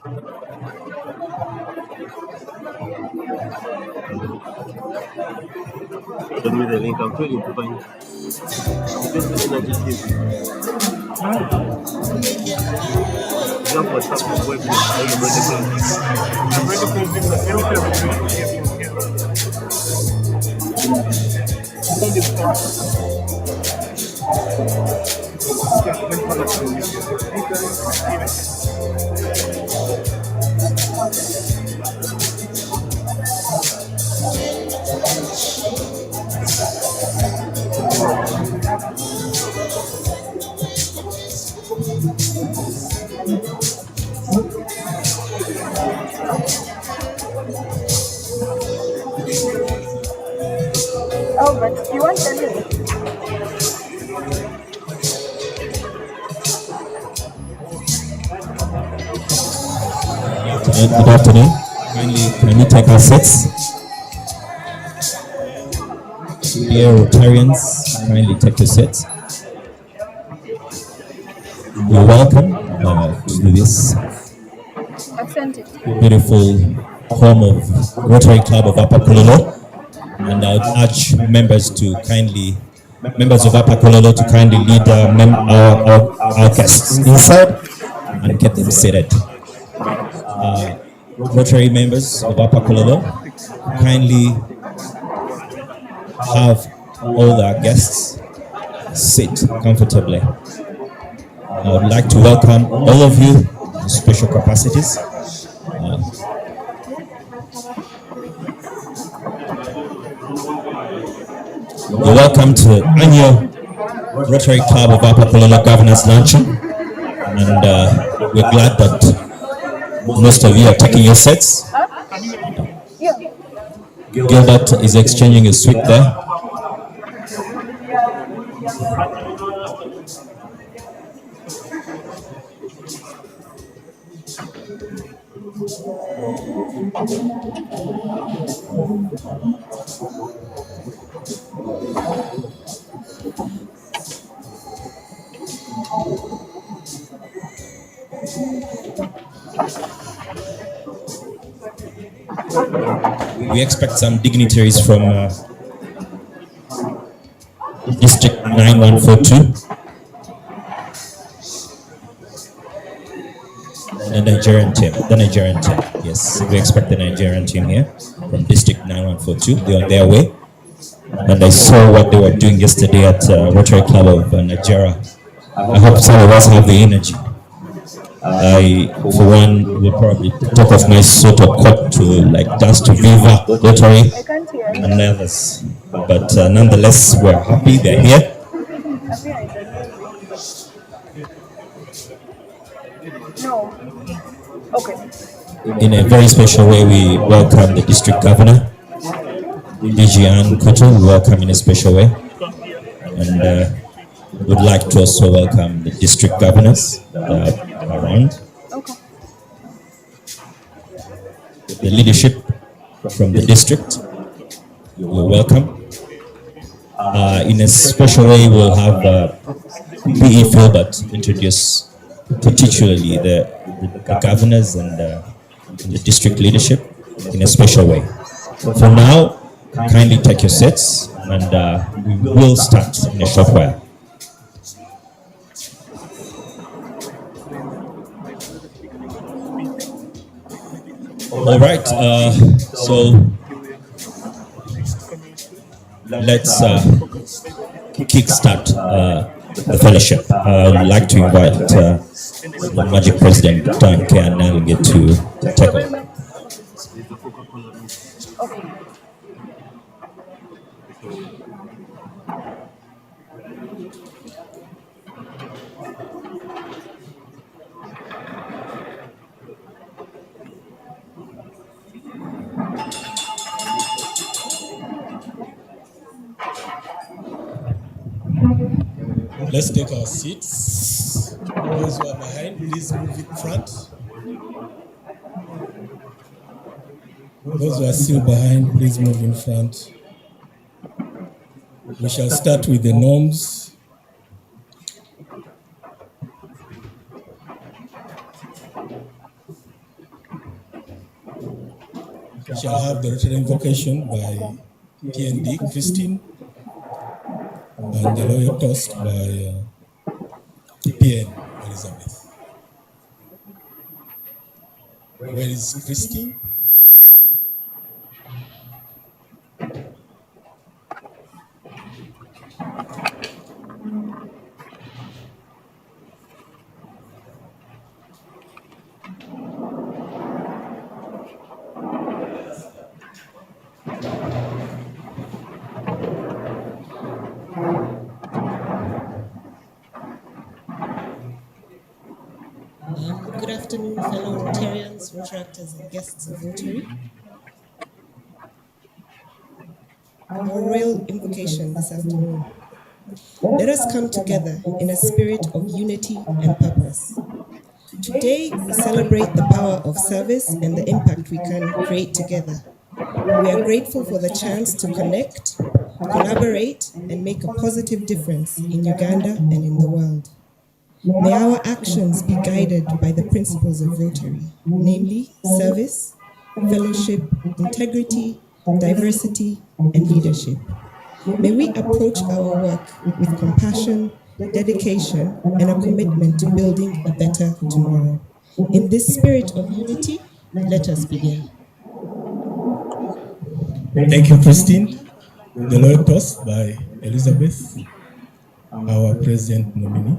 Send me the link. I'm trying to find. Oh, but you want the link? Good afternoon. Kindly take our seats. Dear Rotarians, kindly take your seats. You're welcome to this beautiful home of Rotary Club of Upper Kololo. And I would urge members of Upper Kololo to kindly lead our guests inside and get them seated. Rotary members of Upper Kololo, kindly have all our guests sit comfortably. I would like to welcome all of you in special capacities. You're welcome to annual Rotary Club of Upper Kololo Governors Luncheon, and we're glad that most of you are taking your seats. Gilbert is exchanging a sweet there. We expect some dignitaries from District 9142, the Nigerian team. Yes, we expect the Nigerian team here from District 9142. They're on their way. And I saw what they were doing yesterday at Rotary Club of Nigeria. I hope some of us have the energy. I, for one, will probably take off my sort of coat to dance to Viva Rotary and others. But nonetheless, we're happy they're here. No. Okay. In a very special way, we welcome the district governor, DG Ann Kutu. We welcome in a special way. And would like to also welcome the district governors around. Okay. The leadership from the district, you're welcome. In a special way, we'll have PE Philbert introduce particularly the governors and the district leadership in a special way. For now, kindly take your seats and we will start in a short while. All right, so let's kickstart the fellowship. I'd like to invite the Magic President, Don K. Nalge, to take over. Let's take our seats. Those who are behind, please move in front. Those who are still behind, please move in front. We shall start with the norms. shall have the Rotary invocation by PND Christine and the loyal toast by PN Elizabeth. Where is Christine? Good afternoon, fellow Rotarians, Rotaractors, and guests of Rotary. Our royal invocation this afternoon. Let us come together in a spirit of unity and purpose. Today, we celebrate the power of service and the impact we can create together. We are grateful for the chance to connect, collaborate, and make a positive difference in Uganda and in the world. May our actions be guided by the principles of Rotary, namely service, fellowship, integrity, diversity, and leadership. May we approach our work with compassion, dedication, and a commitment to building a better tomorrow. In this spirit of unity, let us begin. Thank you, Christine. The loyal toast by Elizabeth, our president nominee.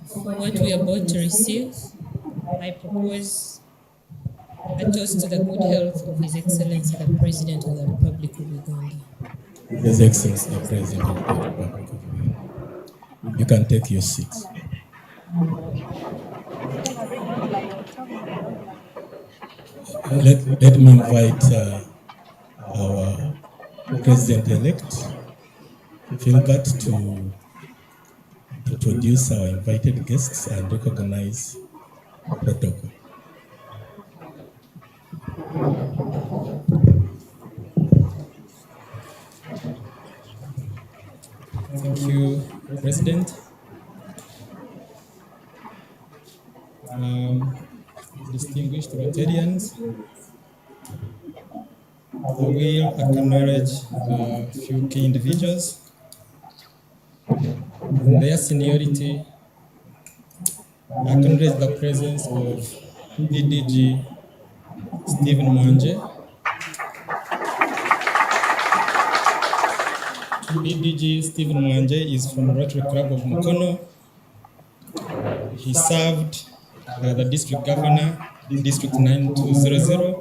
For what we are about to receive, I propose a toast to the good health of His Excellency the President of the Republic of Uganda. His Excellency the President of the Republic of Uganda. You can take your seats. Let me invite our President-elect, Philbert, to introduce our invited guests and recognize protocol. Thank you, President. Distinguished Rotarians, I will acknowledge a few key individuals, their seniority. I acknowledge the presence of PDG Stephen Mwanje. PDG Stephen Mwanje is from Rotary Club of Mukono. He served the district governor, District 9200,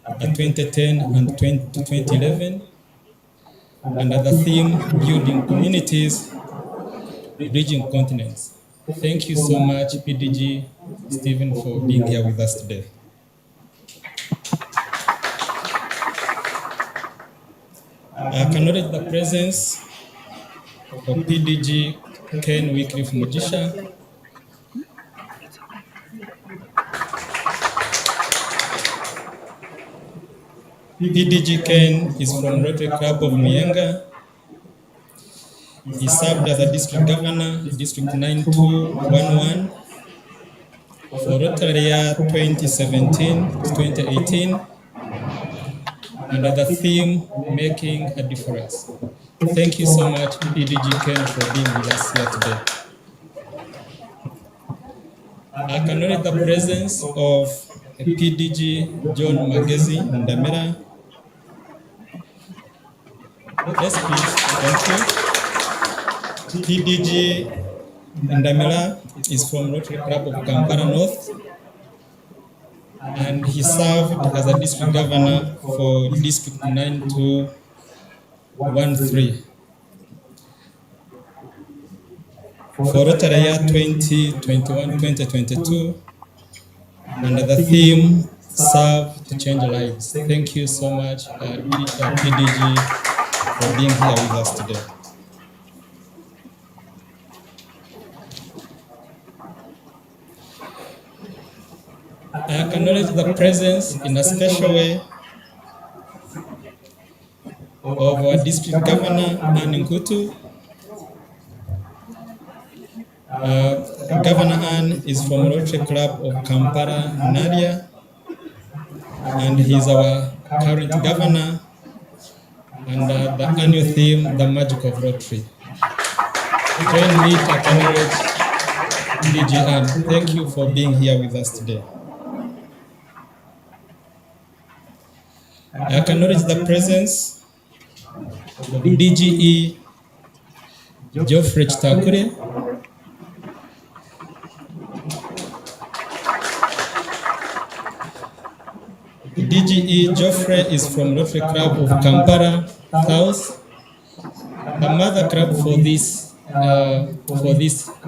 at 2010 and 2011, under the theme Building Communities, Bridging Continents. Thank you so much, PDG Stephen, for being here with us today. I acknowledge the presence of PDG Ken Wycliffe Mugisha. PDG Ken is from Rotary Club of Muyenga. He served as a district governor, District 9211, for Rotary year 2017-2018, under the theme Making a Difference. Thank you so much, PDG Ken, for being with us here today. I acknowledge the presence of PDG John Magezi Ndamera. Yes, please. Thank you. PDG Ndamera is from Rotary Club of Kampala North, and he served as a district governor for District 9213. For Rotary year 2021-2022, under the theme Serve to Change Lives. Thank you so much, PDG, for being here with us today. I acknowledge the presence in a special way of our district governor, Ann Nkutu. Governor Ann Luncheon is from Rotary Club of Kampala, Nadia, and he's our current governor, and the annual theme, The Magic of Rotary. Join me to acknowledge DG Ann. Thank you for being here with us today. I acknowledge the presence of DGE Geoffrey Chitakure, DGE Geoffrey is from Rotary Club of Kampala South, the mother club for this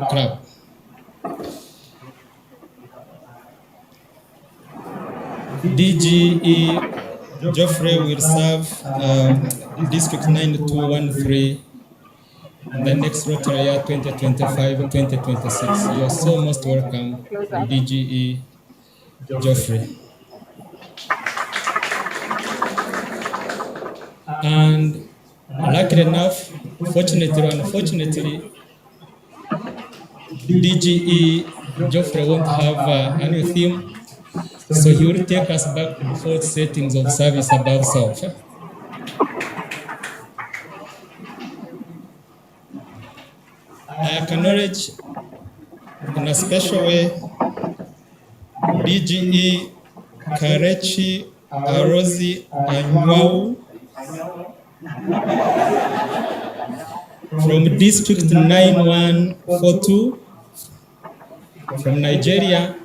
club. DGE Geoffrey will serve District 9213 in the next Rotary year 2025-2026. You are so most welcome, DGE Geoffrey. And luckily enough, fortunately or unfortunately, DGE Geoffrey won't have a new theme, so he will take us back to the 4 settings of service above self. I acknowledge in a special way DGE Karechi Arozi Anywau from District 9142 from Nigeria.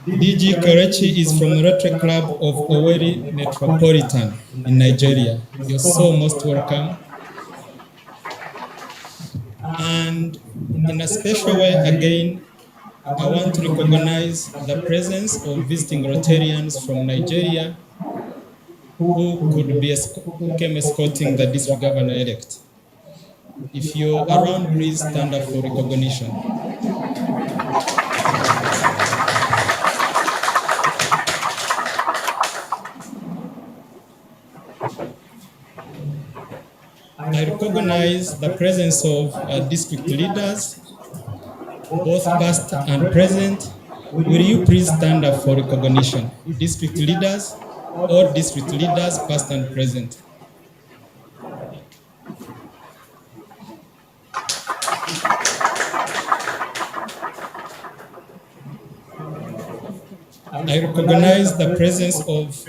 DG Karechi is from Rotary Club of Owerri Metropolitan in Nigeria. You're so most welcome. And in a special way again, I want to recognize the presence of visiting Rotarians from Nigeria who came escorting the district governor-elect. If you're around, please stand up for recognition. I recognize the presence of district leaders, both past and present. Will you please stand up for recognition? District leaders, all district leaders, past and present. I recognize the presence of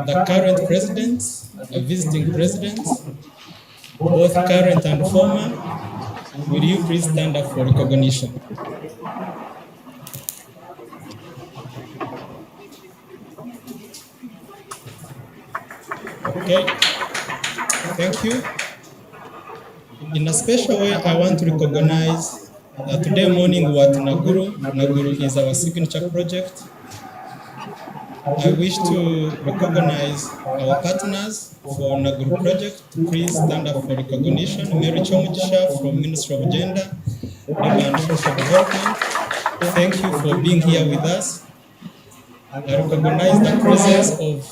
the current presidents, visiting presidents, both current and former. Will you please stand up for recognition? Okay, thank you. In a special way, I want to recognize that today morning we are at Naguru. Naguru is our signature project. I wish to recognize our partners for Naguru project. Please stand up for recognition. Mary Chomujisha from Ministry of Gender, Labor and Social Development. Thank you for being here with us. I recognize the presence of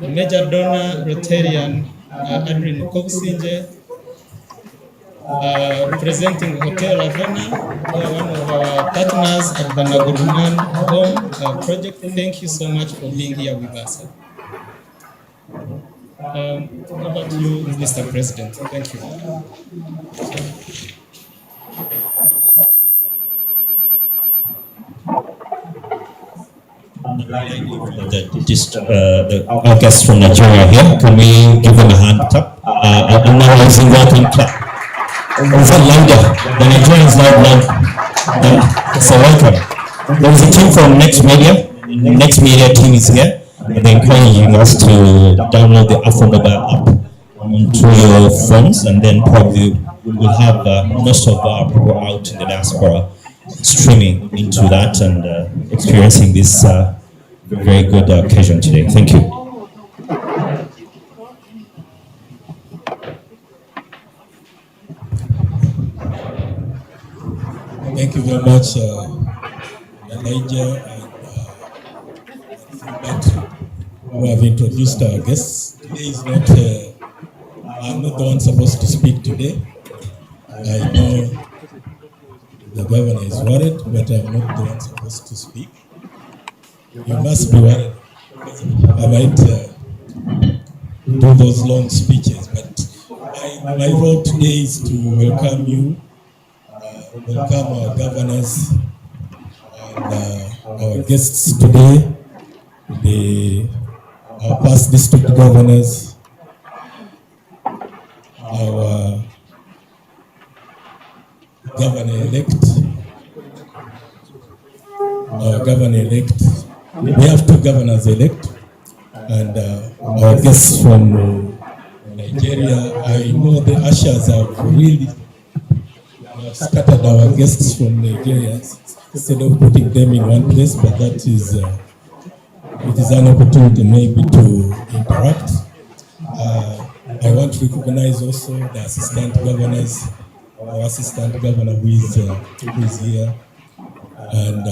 Major Donor Rotarian Adrian Kokusinje, representing Hotel Lavena, one of our partners of the Naguruman Home project. Thank you so much for being here with us. Over to you, Mr. President. Thank you. Our guests from Nigeria here, can we give them a hand tap? I'm now using welcome clap. Is that louder? The Nigerians loud. So welcome. There is a team from Next Media. The Next Media team is here. They're encouraging us to download the Afro-Mobile app onto your phones, and then probably we'll have most of our people out in the diaspora streaming into that and experiencing this very good occasion today. Thank you. Thank you very much, Elijah and Philbert, who have introduced our guests. Today is not I'm not the one supposed to speak today. I know the governor is worried, but I'm not the one supposed to speak. You must be worried. I might do those long speeches, but my role today is to welcome you, welcome our governors and our guests today, our past district governors, our governor-elect, we have two governors-elect, and our guests from Nigeria. I know the ushers have really scattered our guests from Nigeria instead of putting them in one place, but that is, it is an opportunity maybe to interact. I want to recognize also the assistant governors, our assistant governor who is here, and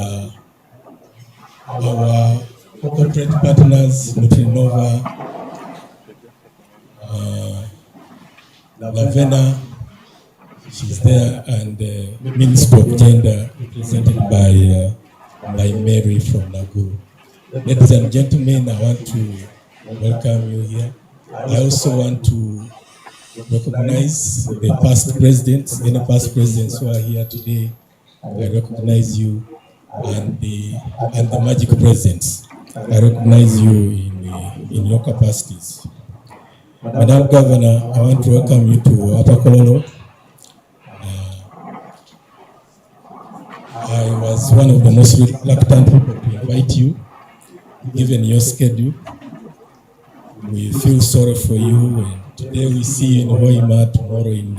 our corporate partners, Nutrinova, Lavena, she's there, and the Minister of Gender, represented by Mary from Nagu. Ladies and gentlemen, I want to welcome you here. I also want to recognize the past presidents, any past presidents who are here today. I recognize you, and the magic presidents. I recognize you in your capacities. Madam Governor, I want to welcome you to Upper Kololo. I was one of the most reluctant people to invite you, given your schedule. We feel sorry for you, and today we see you in Hoima, tomorrow in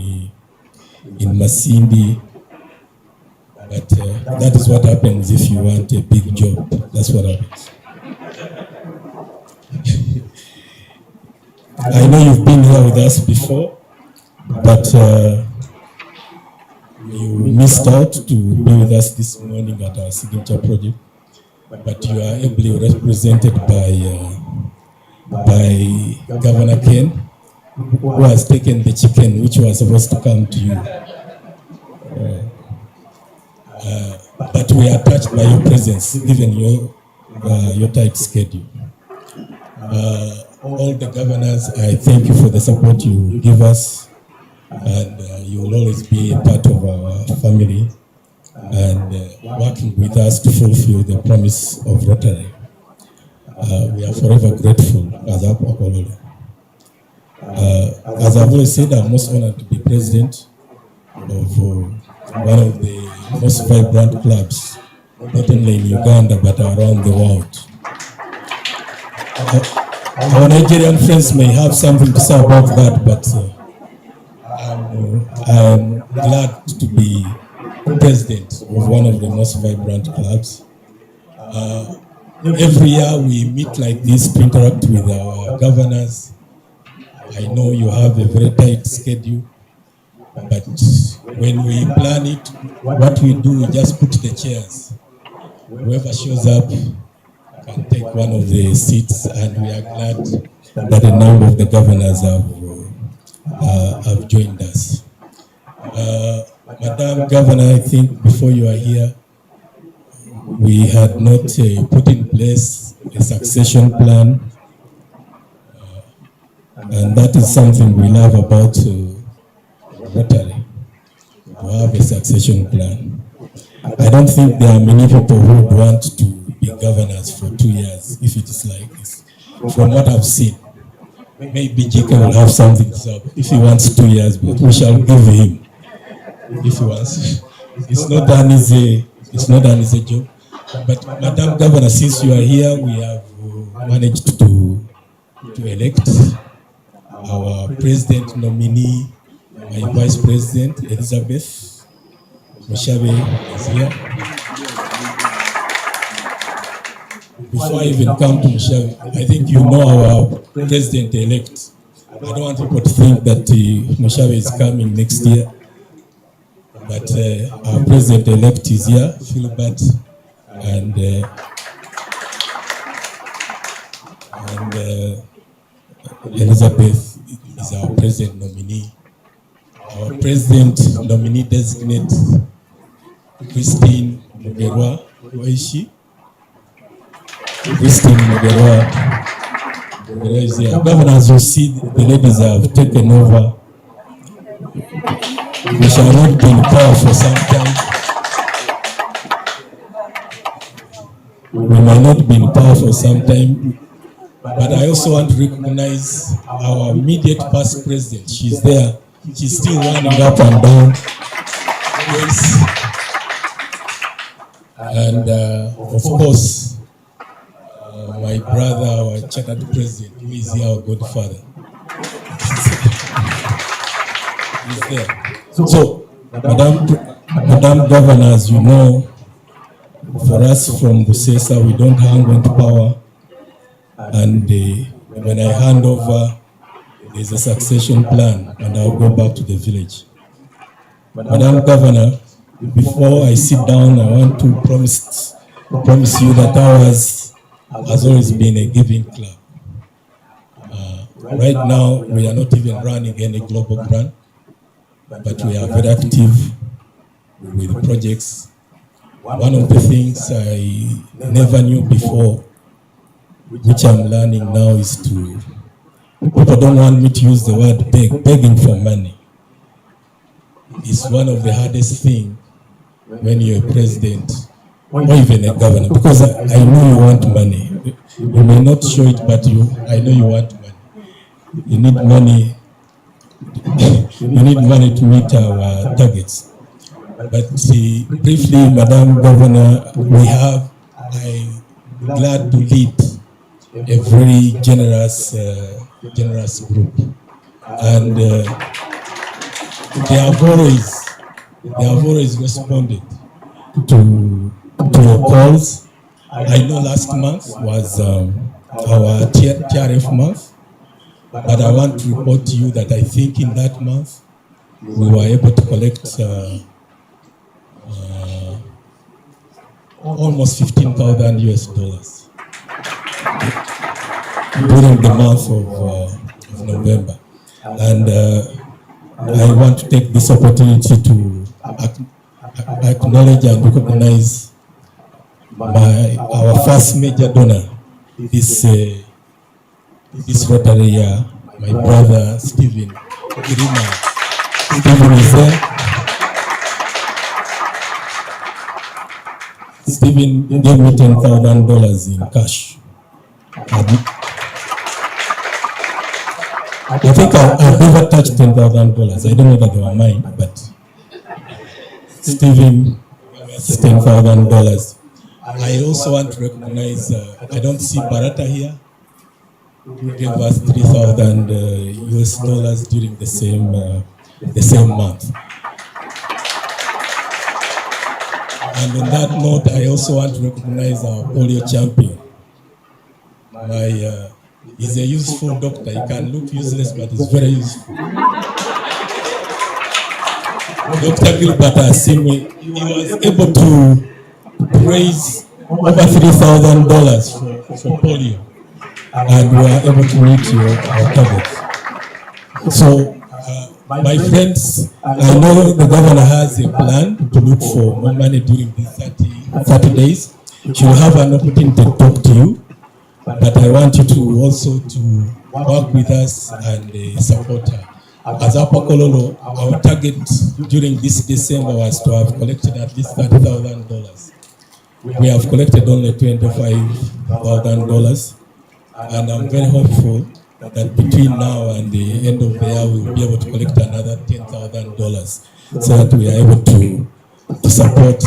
Masindi. But that is what happens if you want a big job. That's what happens. I know you've been here with us before, but you missed out to be with us this morning at our signature project. But you are ably represented by Governor Ken, who has taken the chicken which was supposed to come to you. But we are touched by your presence, given your tight schedule. All the governors, I thank you for the support you give us, and you will always be a part of our family and working with us to fulfill the promise of Rotary. We are forever grateful as Upper Kololo. As I've always said, I'm most honored to be president of one of the most vibrant clubs, not only in Uganda but around the world. Our Nigerian friends may have something to say about that, but I'm glad to be president of one of the most vibrant clubs. Every year we meet like this to interact with our governors. I know you have a very tight schedule, but when we plan it, what we do, we just put the chairs. Whoever shows up can take one of the seats, and we are glad that a number of the governors have joined us. Madam Governor, I think before you are here, we had not put in place a succession plan, and that is something we love about Rotary, to have a succession plan. I don't think there are many people who would want to be governors for 2 years if it is like this. From what I've seen, maybe JK will have something to say if he wants 2 years, but we shall give him if he wants. It's not done as a job. But Madam Governor, since you are here, we have managed to elect our president nominee, my vice president, Elizabeth Mushabe, is here. Before I even come to Mushabe, I think you know our president-elect. I don't want people to think that Mushabe is coming next year, but our president-elect is here, Philbert, and Elizabeth is is our president nominee. Our president nominee designate, Christine Mugerwa. Where is she? Christine Mugerwa. Mugerwa is here. Governor, as you see, the ladies have taken over. We shall not be in power for some time. We might not be in power for some time, but I also want to recognize our immediate past president. She's there. She's still running up and down. Yes. And of course, my brother, our chartered president, who is here, our godfather. He's there. So, Madam Governor, as you know, for us from Busesa, we don't hang on to power. And when I hand over, there's a succession plan, and I'll go back to the village. Madam Governor, before I sit down, I want to promise you that ours has always been a giving club. Right now, we are not even running any global grant, but we are very active with projects. One of the things I never knew before, which I'm learning now, is people don't want me to use the word begging for money. It's one of the hardest things when you're a president or even a governor, because I know you want money. You may not show it, but I know you want money. You need money. You need money to meet our targets. But briefly, Madam Governor, I'm glad to lead a very generous group. And they have always responded to your calls. I know last month was our TRF month, but I want to report to you that I think in that month, we were able to collect almost $15,000 during the month of November. And I want to take this opportunity to acknowledge and recognize our first major donor, this Rotary, my brother Stephen Girima. Stephen is there. Stephen gave me $10,000 in cash. I think I've never touched $10,000. I don't know that they were mine, but Stephen gave $10,000. I also want to recognize, I don't see Barata here, who gave us $3,000 during the same month. And on that note, I also want to recognize our polio champion. He's a useful doctor. He can look useless, but he's very useful. Dr. Gilbert Asimwe, he was able to raise over $3,000 for polio, and we were able to meet our targets. So, my friends, I know the governor has a plan to look for more money during these 30 days. She will have an opportunity to talk to you, but I want you to also to work with us and support her. As Upper Kololo, our target during this December was to have collected at least $30,000. We have collected only $25,000, and I'm very hopeful that between now and the end of the year, we will be able to collect another $10,000 so that we are able to support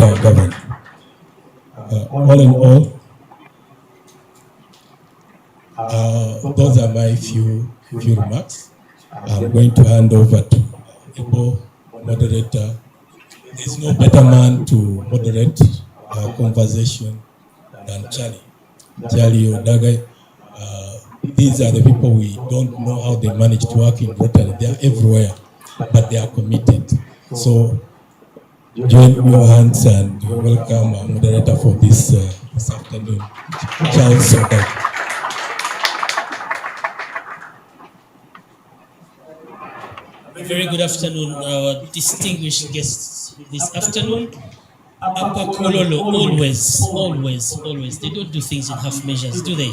our government. All in all, those are my few remarks. I'm going to hand over to Ebo, moderator. There's no better man to moderate our conversation than Charlie Odagai. These are the people we don't know how they manage to work in Rotary. They are everywhere, but they are committed. So join your hands and welcome our moderator for this afternoon, Charles Odagai. very good afternoon, our distinguished guests this afternoon. Upper Kololo, always. They don't do things in half measures, do they?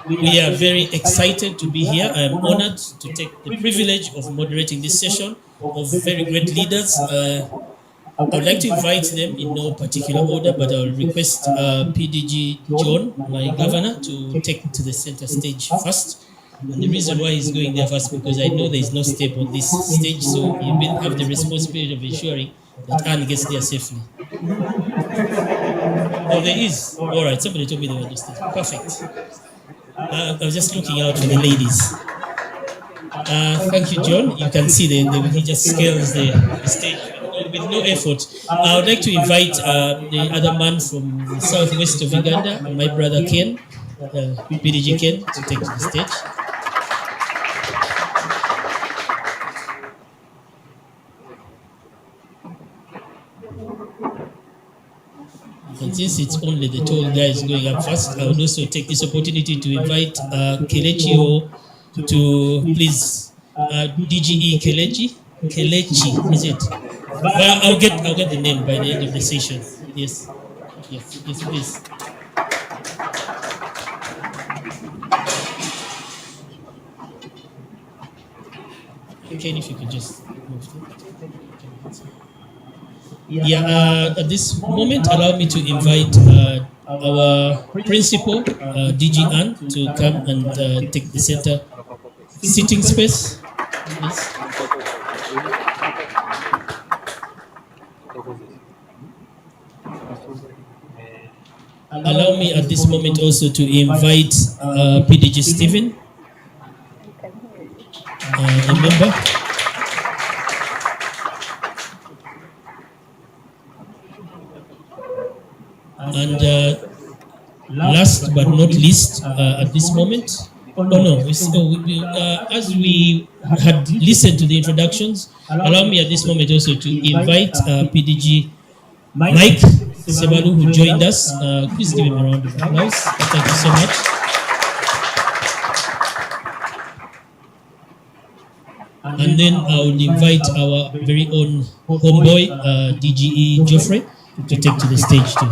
We are very excited to be here. I am honored to take the privilege of moderating this session of very great leaders. I would like to invite them in no particular order, but I will request PDG John, my governor, to take to the center stage first. And the reason why he's going there first, because I know there is no step on this stage, so you will have the responsibility of ensuring that Anne gets there safely. Oh, there is? All right, somebody told me they were just there. Perfect. I was just looking out for the ladies. Thank you, John. You can see he just scales the stage with no effort. I would like to invite the other man from the southwest of Uganda, my brother Ken, PDG Ken, to take to the stage. And since it's only the tall guys going up first, I would also take this opportunity to invite Kelechi to please DGE Kelechi, is it? Well, I'll get the name by the end of the session. Yes, please. Ken, if you could just move to it. At this moment, allow me to invite our principal, DG Ann, to come and take the center sitting space. Please. Allow me at this moment also to invite PDG Stephen, a member. And last but not least, at this moment, as we had listened to the introductions, allow me at this moment also to invite PDG Mike Sebalu, who joined us. Please give him a round of applause. Thank you so much. And then I will invite our very own homeboy, DGE Geoffrey, to take to the stage too.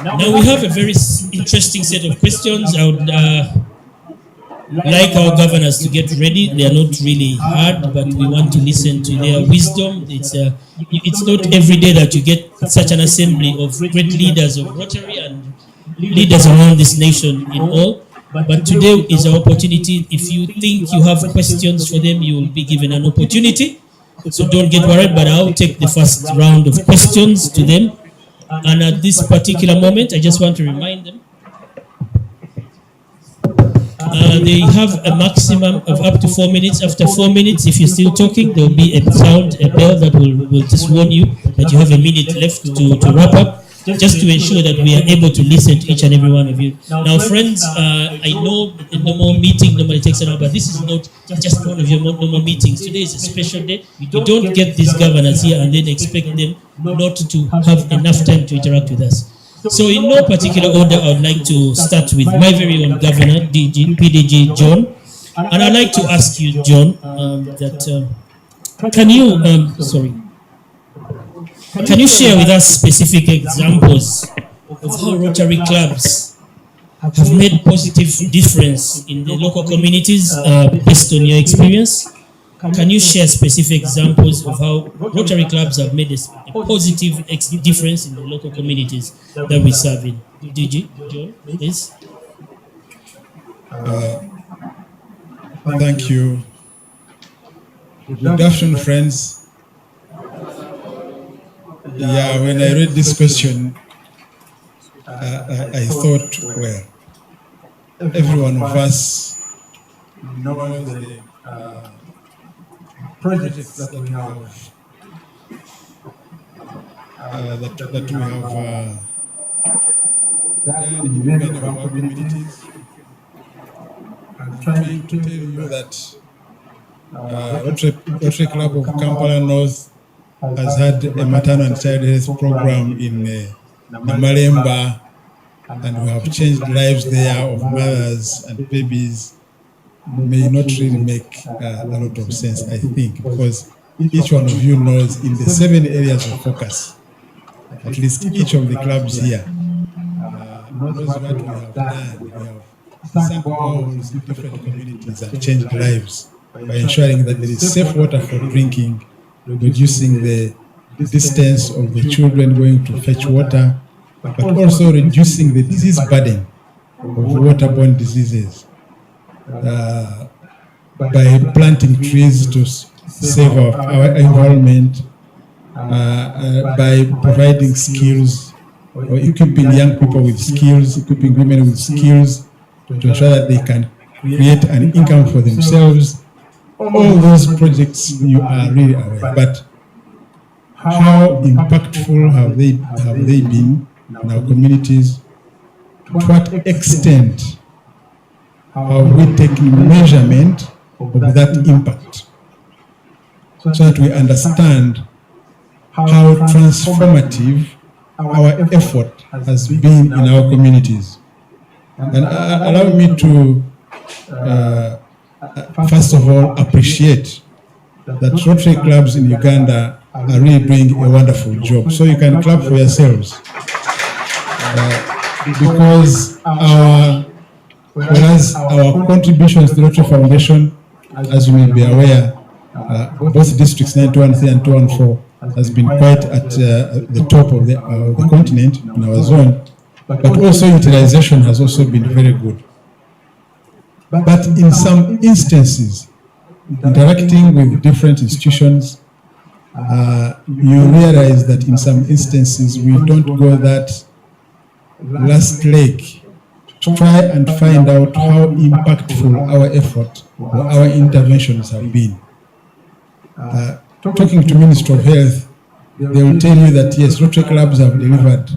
Now we have a very interesting set of questions. I would like our governors to get ready. They are not really hard, but we want to listen to their wisdom. It's not every day that you get such an assembly of great leaders of Rotary and leaders around this nation in all. But today is our opportunity. If you think you have questions for them, you will be given an opportunity. So don't get worried, but I'll take the first round of questions to them. And at this particular moment, I just want to remind them they have a maximum of up to 4 minutes. After 4 minutes, if you're still talking, there will be a bell that will just warn you that you have a minute left to wrap up, just to ensure that we are able to listen to each and every one of you. Now, friends, I know the normal meeting normally takes an hour, but this is not just one of your normal meetings. Today is a special day. You don't get these governors here and then expect them not to have enough time to interact with us. So in no particular order, I would like to start with my very own governor, PDG John. And I'd like to ask you, John, can you share with us specific examples of how Rotary clubs have made positive difference in the local communities based on your experience? Can you share specific examples of how Rotary clubs have made a positive difference in the local communities that we serve in? DG, John, please. Thank you. Good afternoon, friends. Yeah, when I read this question, I thought, well, every one of us knows the projects that we have done in many of our communities. I'm trying to tell you that Rotary Club of Kampala North has had a maternal and child health program in Namalemba, and we have changed lives there of mothers and babies may not really make a lot of sense, I think, because each one of you knows in the 7 areas of focus, at least each of the clubs here knows what we have done. We have sunk boreholes in different communities and changed lives by ensuring that there is safe water for drinking, reducing the distance of the children going to fetch water, but also reducing the disease burden of waterborne diseases by planting trees to save our environment, by providing skills or equipping young people with skills, equipping women with skills to ensure that they can create an income for themselves. All those projects you are really aware, but how impactful have they been in our communities? To what extent have we taken measurement of that impact so that we understand how transformative our effort has been in our communities? And allow me to first of all appreciate that Rotary clubs in Uganda are really doing a wonderful job. So you can clap for yourselves. Because whereas our contributions to the Rotary Foundation, as you may be aware, both districts 923 and 214 has been quite at the top of the continent in our zone, but also utilization has also been very good. But in some instances, interacting with different institutions, you realize that in some instances we don't go that last leg to try and find out how impactful our effort or our interventions have been. Talking to Ministry of Health, they will tell you that yes, Rotary clubs have delivered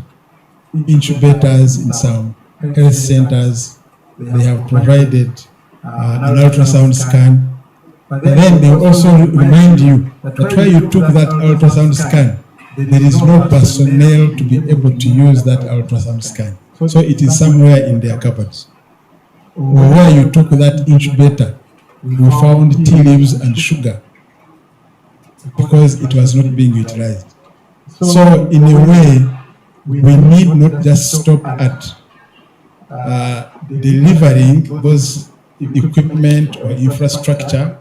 incubators in some health centers. They have provided an ultrasound scan. But then they will also remind you that where you took that ultrasound scan, there is no personnel to be able to use that ultrasound scan. So it is somewhere in their cupboards. Or where you took that incubator, we found tea leaves and sugar because it was not being utilized. So in a way, we need not just stop at delivering those equipment or infrastructure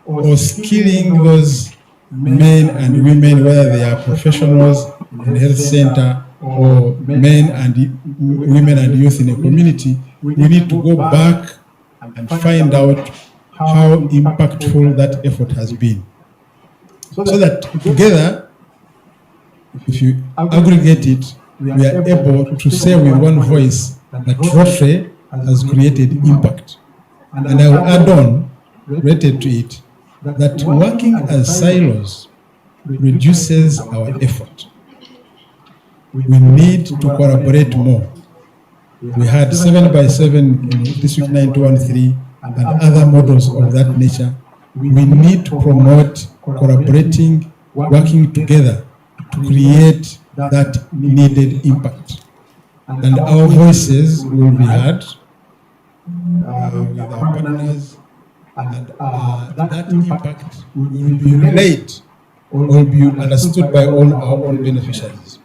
or skilling those men and women, whether they are professionals in the health center or men and women and youth in a community. We need to go back and find out how impactful that effort has been. So that together, if you aggregate it, we are able to say with one voice that Rotary has created impact. And I will add on, related to it, that working as silos reduces our effort. We need to collaborate more. We had 7x7 in District 9213 and other models of that nature. We need to promote collaborating, working together to create that needed impact. And our voices will be heard with our partners, and that impact will be relayed or will be understood by all our own beneficiaries.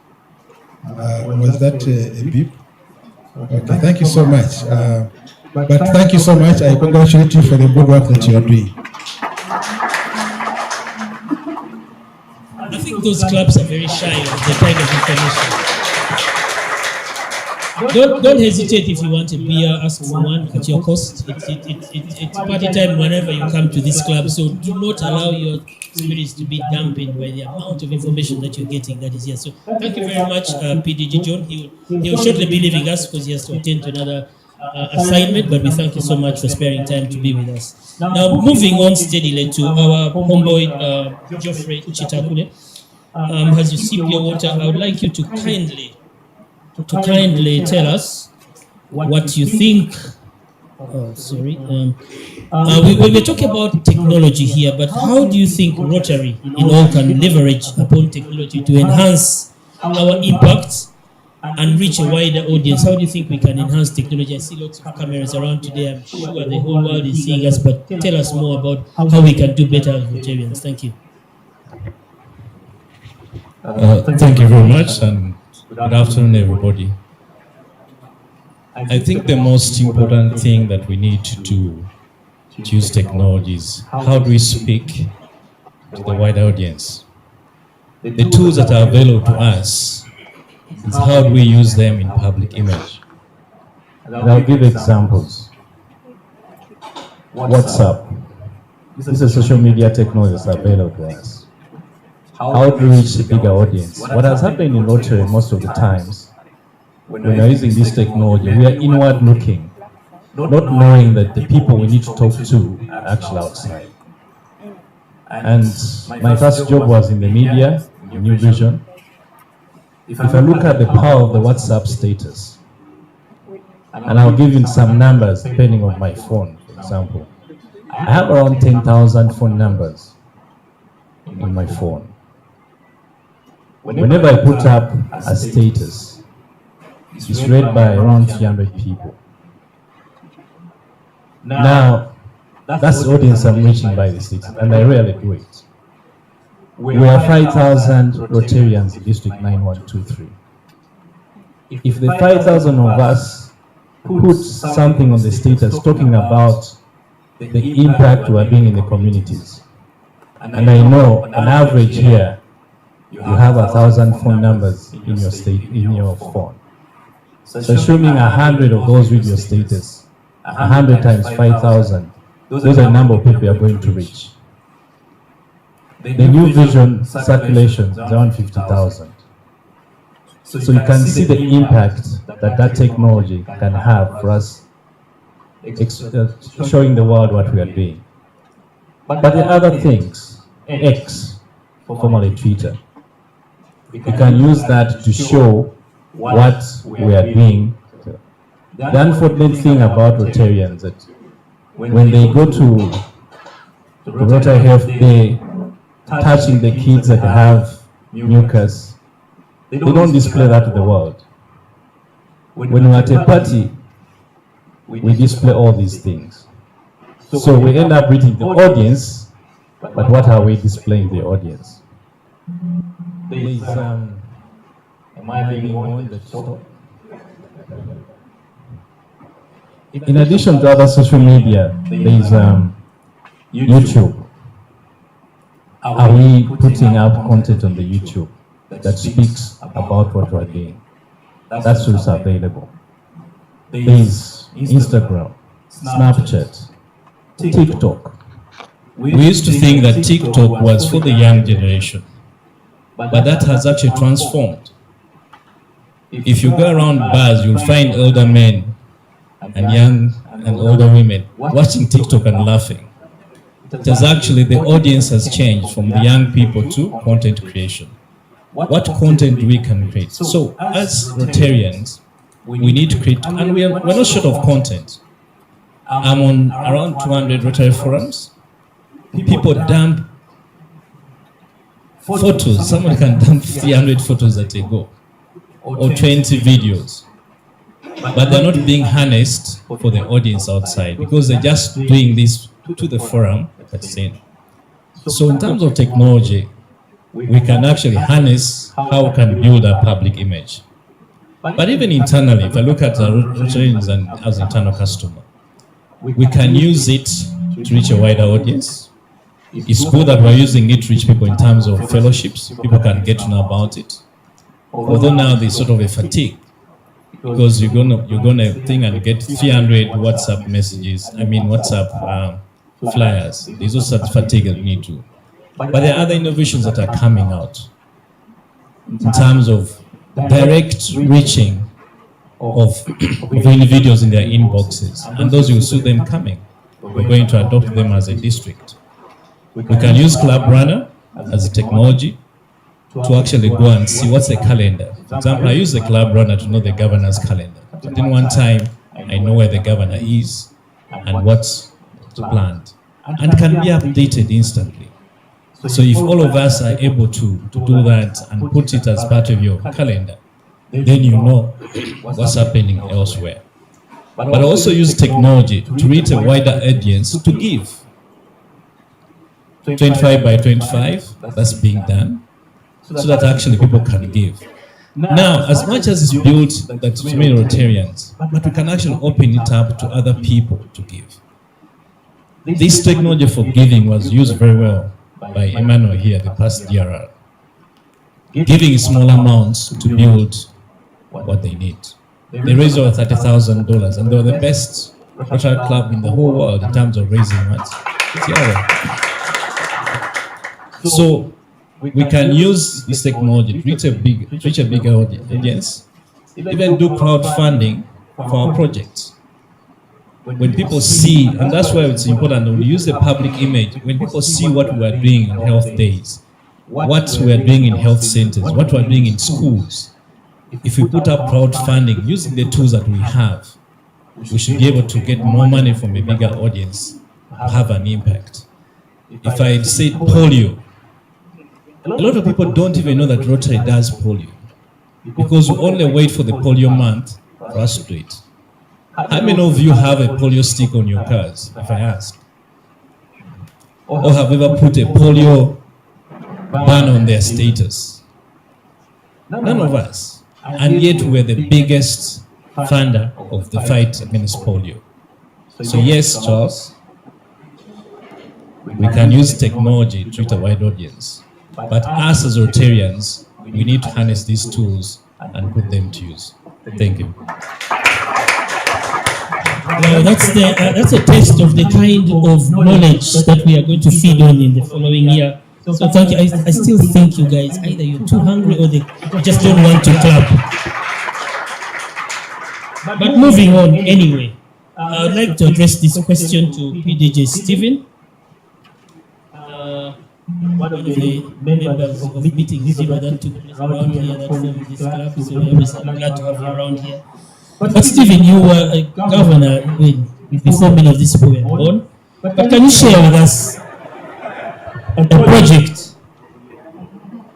Was that a beep? Okay, thank you so much. But thank you so much. I congratulate you for the good work that you are doing. I think those clubs are very shy of the kind of information. Don't hesitate if you want a beer, ask for one at your cost. It's party time whenever you come to this club, so do not allow your spirits to be dampened by the amount of information that you're getting that is here. So thank you very much, PDG John. He will shortly be leaving us because he has to attend to another assignment, but we thank you so much for sparing time to be with us. Now, moving on steadily to our homeboy, Geoffrey Chitakule. As you sip your water, I would like you to kindly tell us what you think. Oh, sorry. We're talking about technology here, but how do you think Rotary in all can leverage upon technology to enhance our impact and reach a wider audience? How do you think we can enhance technology? I see lots of cameras around today. I'm sure the whole world is seeing us, but tell us more about how we can do better as Rotarians. Thank you. Thank you very much, and good afternoon, everybody. I think the most important thing that we need to do to use technology is how do we speak to the wide audience? The tools that are available to us is how do we use them in public image. And I'll give examples. WhatsApp. This is a social media technology that's available to us. How to reach a bigger audience? What has happened in Rotary most of the times, when we are using this technology, we are inward looking, not knowing that the people we need to talk to are actually outside. And my first job was in the media, in New Vision. If I look at the power of the WhatsApp status, and I'll give you some numbers depending on my phone, for example. I have around 10,000 phone numbers in my phone. Whenever I put up a status, it's read by around 300 people. Now, that's the audience I'm reaching by the status, and I rarely do it. We are 5,000 Rotarians in District 9123. If the 5,000 of us put something on the status talking about the impact we are doing in the communities, and I know on average here, you have 1,000 phone numbers in your in your phone. So assuming 100 of those read your status, 100 times 5,000, those are the number of people you are going to reach. The New Vision circulation is around 50,000. So you can see the impact that that technology can have for us, showing the world what we are doing. But there are other things. X, formerly Twitter. We can use that to show what we are doing. The unfortunate thing about Rotarians that when they go to Rotary Health Day, touching the kids that have mucus, they don't display that to the world. When we're at a party, we display all these things. So we end up reaching the audience, but what are we displaying the audience? There is, am I being on the top? In addition to other social media, there is YouTube. Are we putting up content on the YouTube that speaks about what we're doing? That's what's available. There is Instagram, Snapchat, TikTok. We used to think that TikTok was for the young generation, but that has actually transformed. If you go around bars, you'll find older men and young and older women watching TikTok and laughing. It has actually, the audience has changed from the young people to content creation. What content we can create? So as Rotarians, we need to create, and we're not short of content. I'm on around 200 Rotary forums. People dump photos. Someone can dump 300 photos at a go, or 20 videos. But they're not being harnessed for the audience outside because they're just doing this to the forum that's in. So in terms of technology, we can actually harness how we can build a public image. But even internally, if I look at our Rotarians and as internal customer, we can use it to reach a wider audience. It's good that we're using it to reach people in terms of fellowships. People can get to know about it. Although now there's sort of a fatigue, because you're gonna think and get 300 WhatsApp messages. WhatsApp flyers. There's also fatigue that we need to. But there are other innovations that are coming out in terms of direct reaching of individuals in their inboxes, and those you'll see them coming. We're going to adopt them as a district. We can use Club Runner as a technology to actually go and see what's the calendar. For example, I use the Club Runner to know the governor's calendar. Then one time, I know where the governor is and what's planned, and can be updated instantly. So if all of us are able to do that and put it as part of your calendar, then you know what's happening elsewhere. But also use technology to reach a wider audience to give. 25 by 25, that's being done, so that actually people can give. Now, as much as it's built that it's many Rotarians, but we can actually open it up to other people to give. This technology for giving was used very well by Emmanuel here, the past DRR. Giving small amounts to build what they need. They raised over $30,000, and they were the best Rotary club in the whole world in terms of raising what? So we can use this technology to reach a bigger audience, even do crowdfunding for our projects. When people see, and that's why it's important that we use the public image, when people see what we are doing on health days, what we are doing in health centers, what we are doing in schools, if we put up crowdfunding using the tools that we have, we should be able to get more money from a bigger audience, have an impact. If I say polio, a lot of people don't even know that Rotary does polio, because we only wait for the polio month for us to do it. How many of you have a polio stick on your cars, if I ask? Or have ever put a polio ban on their status? None of us. And yet we're the biggest funder of the fight against polio. So yes, Charles, we can use technology to reach a wide audience. But us as Rotarians, we need to harness these tools and put them to use. Thank you. Well, that's a taste of the kind of knowledge that we are going to feed on in the following year. So thank you. I still think you guys, either you're too hungry or they just don't want to clap. But moving on anyway, I would like to address this question to PDJ Stephen. One of the members of meetings that took place around here that formed this club, so I'm glad to have you around here. But Stephen, you were a governor before many of these people were born. But can you share with us a project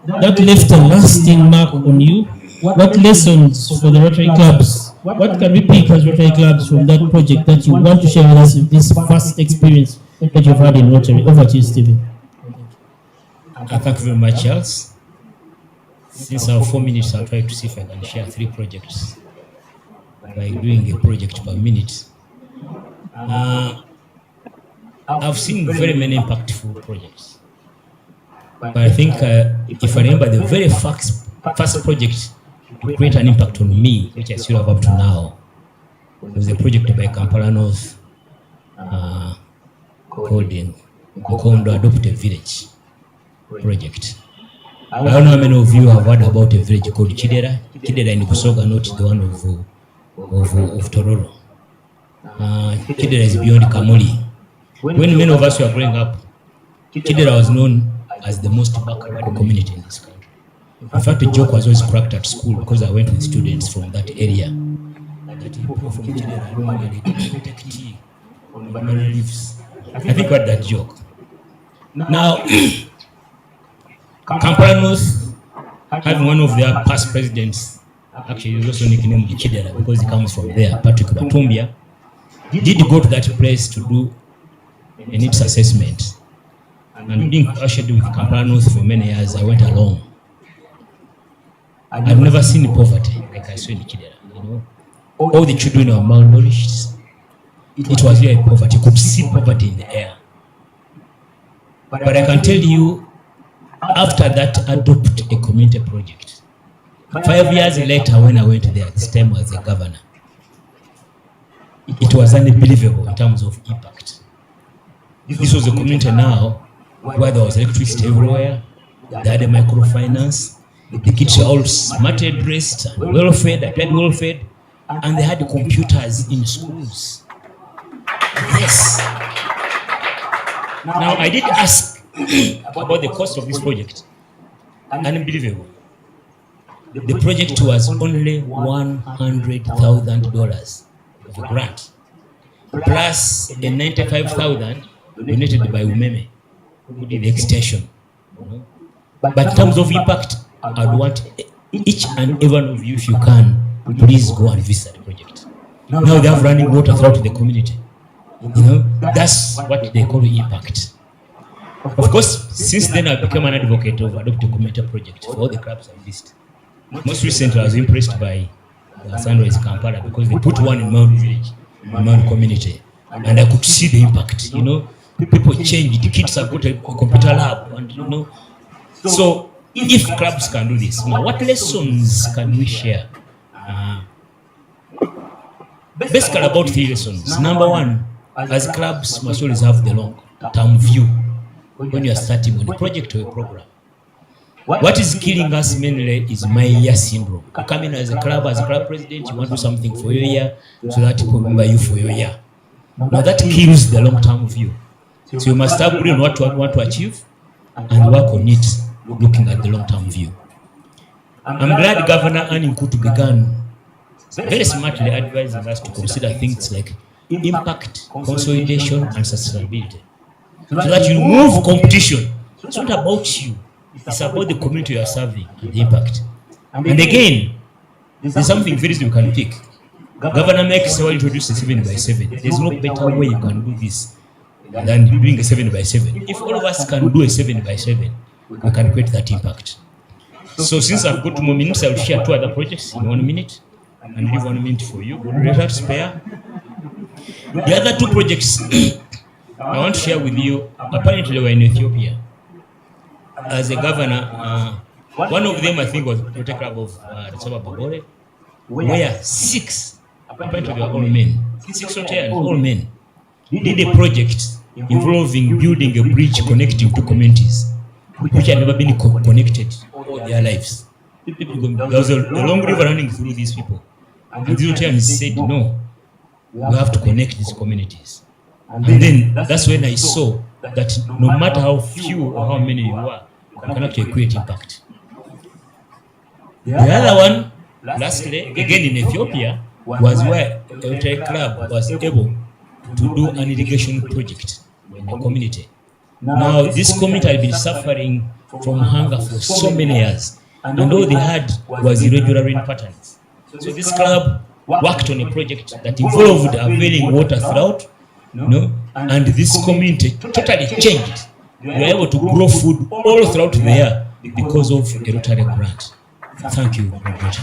that left a lasting mark on you? What lessons for the Rotary clubs? What can we pick as Rotary clubs from that project that you want to share with us in this first experience that you've had in Rotary? Over to you, Stephen. Thank you very much, Charles. Since I have 4 minutes, I'll try to see if I can share 3 projects by doing a project per minute. I've seen very many impactful projects. But I think if I remember the very first project to create an impact on me, which I still have up to now, was a project by Kampala North called the Kondo Adopted Village project. I don't know how many of you have heard about a village called Kidera. Kidera in Busoga, not the one of Tororo. Kidera is beyond Kamuli. When many of us were growing up, Kidera was known as the most backward community in this country. In fact, the joke was always cracked at school because I went with students from that area. That people from Kidera normally take tea on banana leaves. I think we had that joke. Now, Kampala North, having one of their past presidents, actually also nicknamed Kidera because he comes from there, Patrick Batumbia, did go to that place to do a needs assessment. And being ushered with Kampala North for many years, I went along. I've never seen poverty like I saw in Kidera. You know, all the children were malnourished. It was really poverty. You could see poverty in the air. But I can tell you, after that, adopt a community project. 5 years later, when I went there, this time as a governor, it was unbelievable in terms of impact. This was a community now where there was electricity everywhere, they had a microfinance, the kids were all smarted, dressed, and well fed, appeared well fed, and they had computers in schools. Yes. Now, I did ask about the cost of this project. Unbelievable. The project was only $100,000 of a grant, plus a $95,000 donated by Umeme, who did the extension. But in terms of impact, I'd want each and every one of you, if you can, please go and visit the project. Now they have running water throughout the community. You know, that's what they call impact. Of course, since then I've become an advocate of Adopt a Community project for all the clubs I've visited. Most recently I was impressed by the Sunrise Kampala because they put one in Mount Village, in Mount Community, and I could see the impact. You know, people change. The kids have got a computer lab, and you know, so if clubs can do this, now what lessons can we share? Basically about 3 lessons. Number one, as clubs must always have the long-term view when you are starting on a project or a program. What is killing us mainly is my year syndrome. You come in as a club president, you want to do something for your year so that people remember you for your year. Now that kills the long-term view. So you must start putting what you want to achieve and work on it, looking at the long-term view. I'm glad Governor Annie Nkutu began very smartly advising us to consider things like impact, consolidation, and sustainability. So that you remove competition. It's not about you. It's about the community you are serving and the impact. And again, there's something very simple you can pick. Governor makes will introduce a 7x7. There's no better way you can do this than doing a 7x7. If all of us can do a 7x7, we can create that impact. So since I've got 2 more minutes, I'll share 2 other projects in 1 minute and leave 1 minute for you. Moderator spare. The other 2 projects I want to share with you, apparently we're in Ethiopia. As a governor, one of them I think was the Rotary Club of Babore, where 6, apparently they were all men, 6 Rotarians, all men, did a project involving building a bridge connecting 2 communities, which had never been connected all their lives. There was a long river running through these people. And these Rotarians said, no, we have to connect these communities. And then that's when I saw that no matter how few or how many you are, you can actually create impact. The other one, lastly, again in Ethiopia, was where a Rotary Club was able to do an irrigation project in the community. Now, this community had been suffering from hunger for so many years, and all they had was irregular rain patterns. So this club worked on a project that involved availing water throughout, and this community totally changed. We were able to grow food all throughout the year because of a Rotary grant. Thank you, moderator.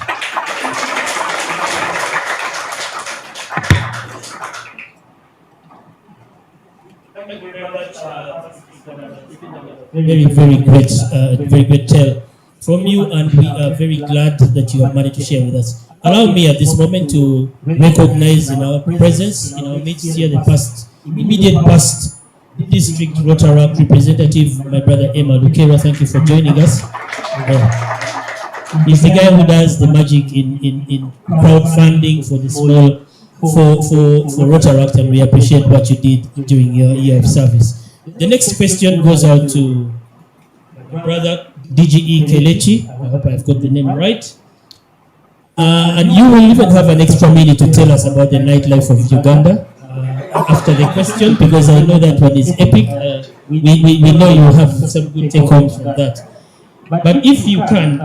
Very great tale from you, and we are very glad that you have managed to share with us. Allow me at this moment to recognize in our presence, in our midst here, the immediate past district Rotary representative, my brother Emma Lukera. Thank you for joining us. He's the guy who does the magic in crowdfunding for the small, for Rotaract, and we appreciate what you did during your year of service. The next question goes out to brother DGE Kelechi. I hope I've got the name right. And you will even have an extra minute to tell us about the nightlife of Uganda after the question, because I know that one is epic. We know you have some good take-homes from that. But if you can,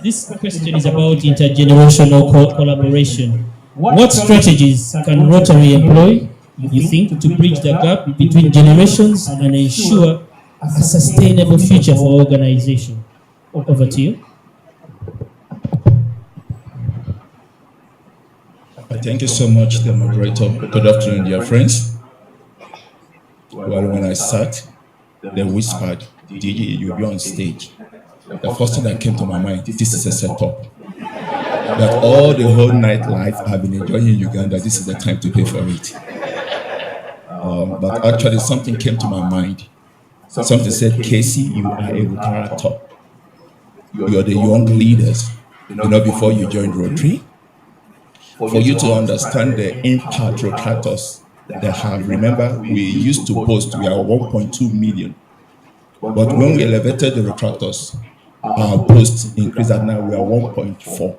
this question is about intergenerational collaboration. What strategies can Rotary employ, you think, to bridge the gap between generations and ensure a sustainable future for organization? Over to you. Thank you so much, the moderator. Good afternoon, dear friends. Well, when I sat, they whispered, "DG, you'll be on stage." The first thing that came to my mind, this is a setup. That all the whole nightlife I've been enjoying in Uganda, this is the time to pay for it. But actually something came to my mind. Something said, Casey, you are a Rotary top. You're the young leaders, before you joined Rotary. For you to understand the impact Rotarators they have. Remember, we used to boast we are 1.2 million. But when we elevated the Rotarators, our boast increased, and now we are 1.4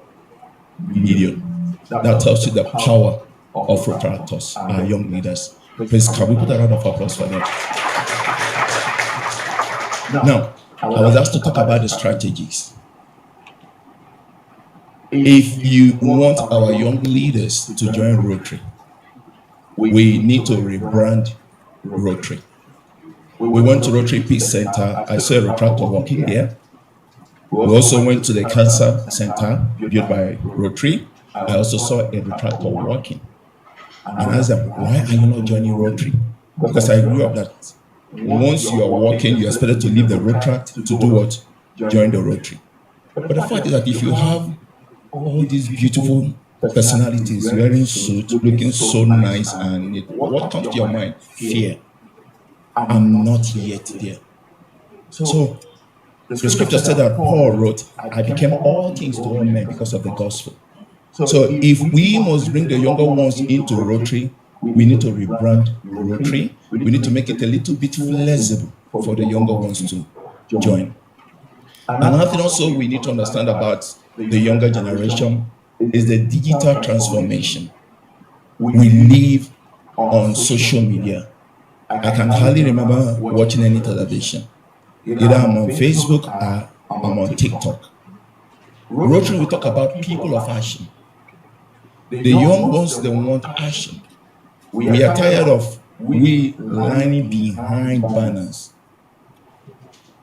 million. That tells you the power of Rotarators, our young leaders. Please, can we put a round of applause for them? Now, I was asked to talk about the strategies. if you want our young leaders to join Rotary, we need to rebrand Rotary. We went to Rotary Peace Center. I saw a retractor working there. We also went to the Cancer Center built by Rotary. I also saw a retractor working. And I asked them, why are you not joining Rotary? Because I grew up that once you are working, you're expected to leave the retract to do what? Join the Rotary. But the fact is that if you have all these beautiful personalities, wearing suits, looking so nice, and what comes to your mind? Fear. I'm not yet there. So the scripture said that Paul wrote, I became all things to all men because of the gospel. So if we must bring the younger ones into Rotary, we need to rebrand Rotary. We need to make it a little bit flexible for the younger ones to join. Another thing also we need to understand about the younger generation is the digital transformation. We live on social media. I can hardly remember watching any television. Either I'm on Facebook or I'm on TikTok. Rotary, we talk about people of action. The young ones, they want action. We are tired of we lining behind banners.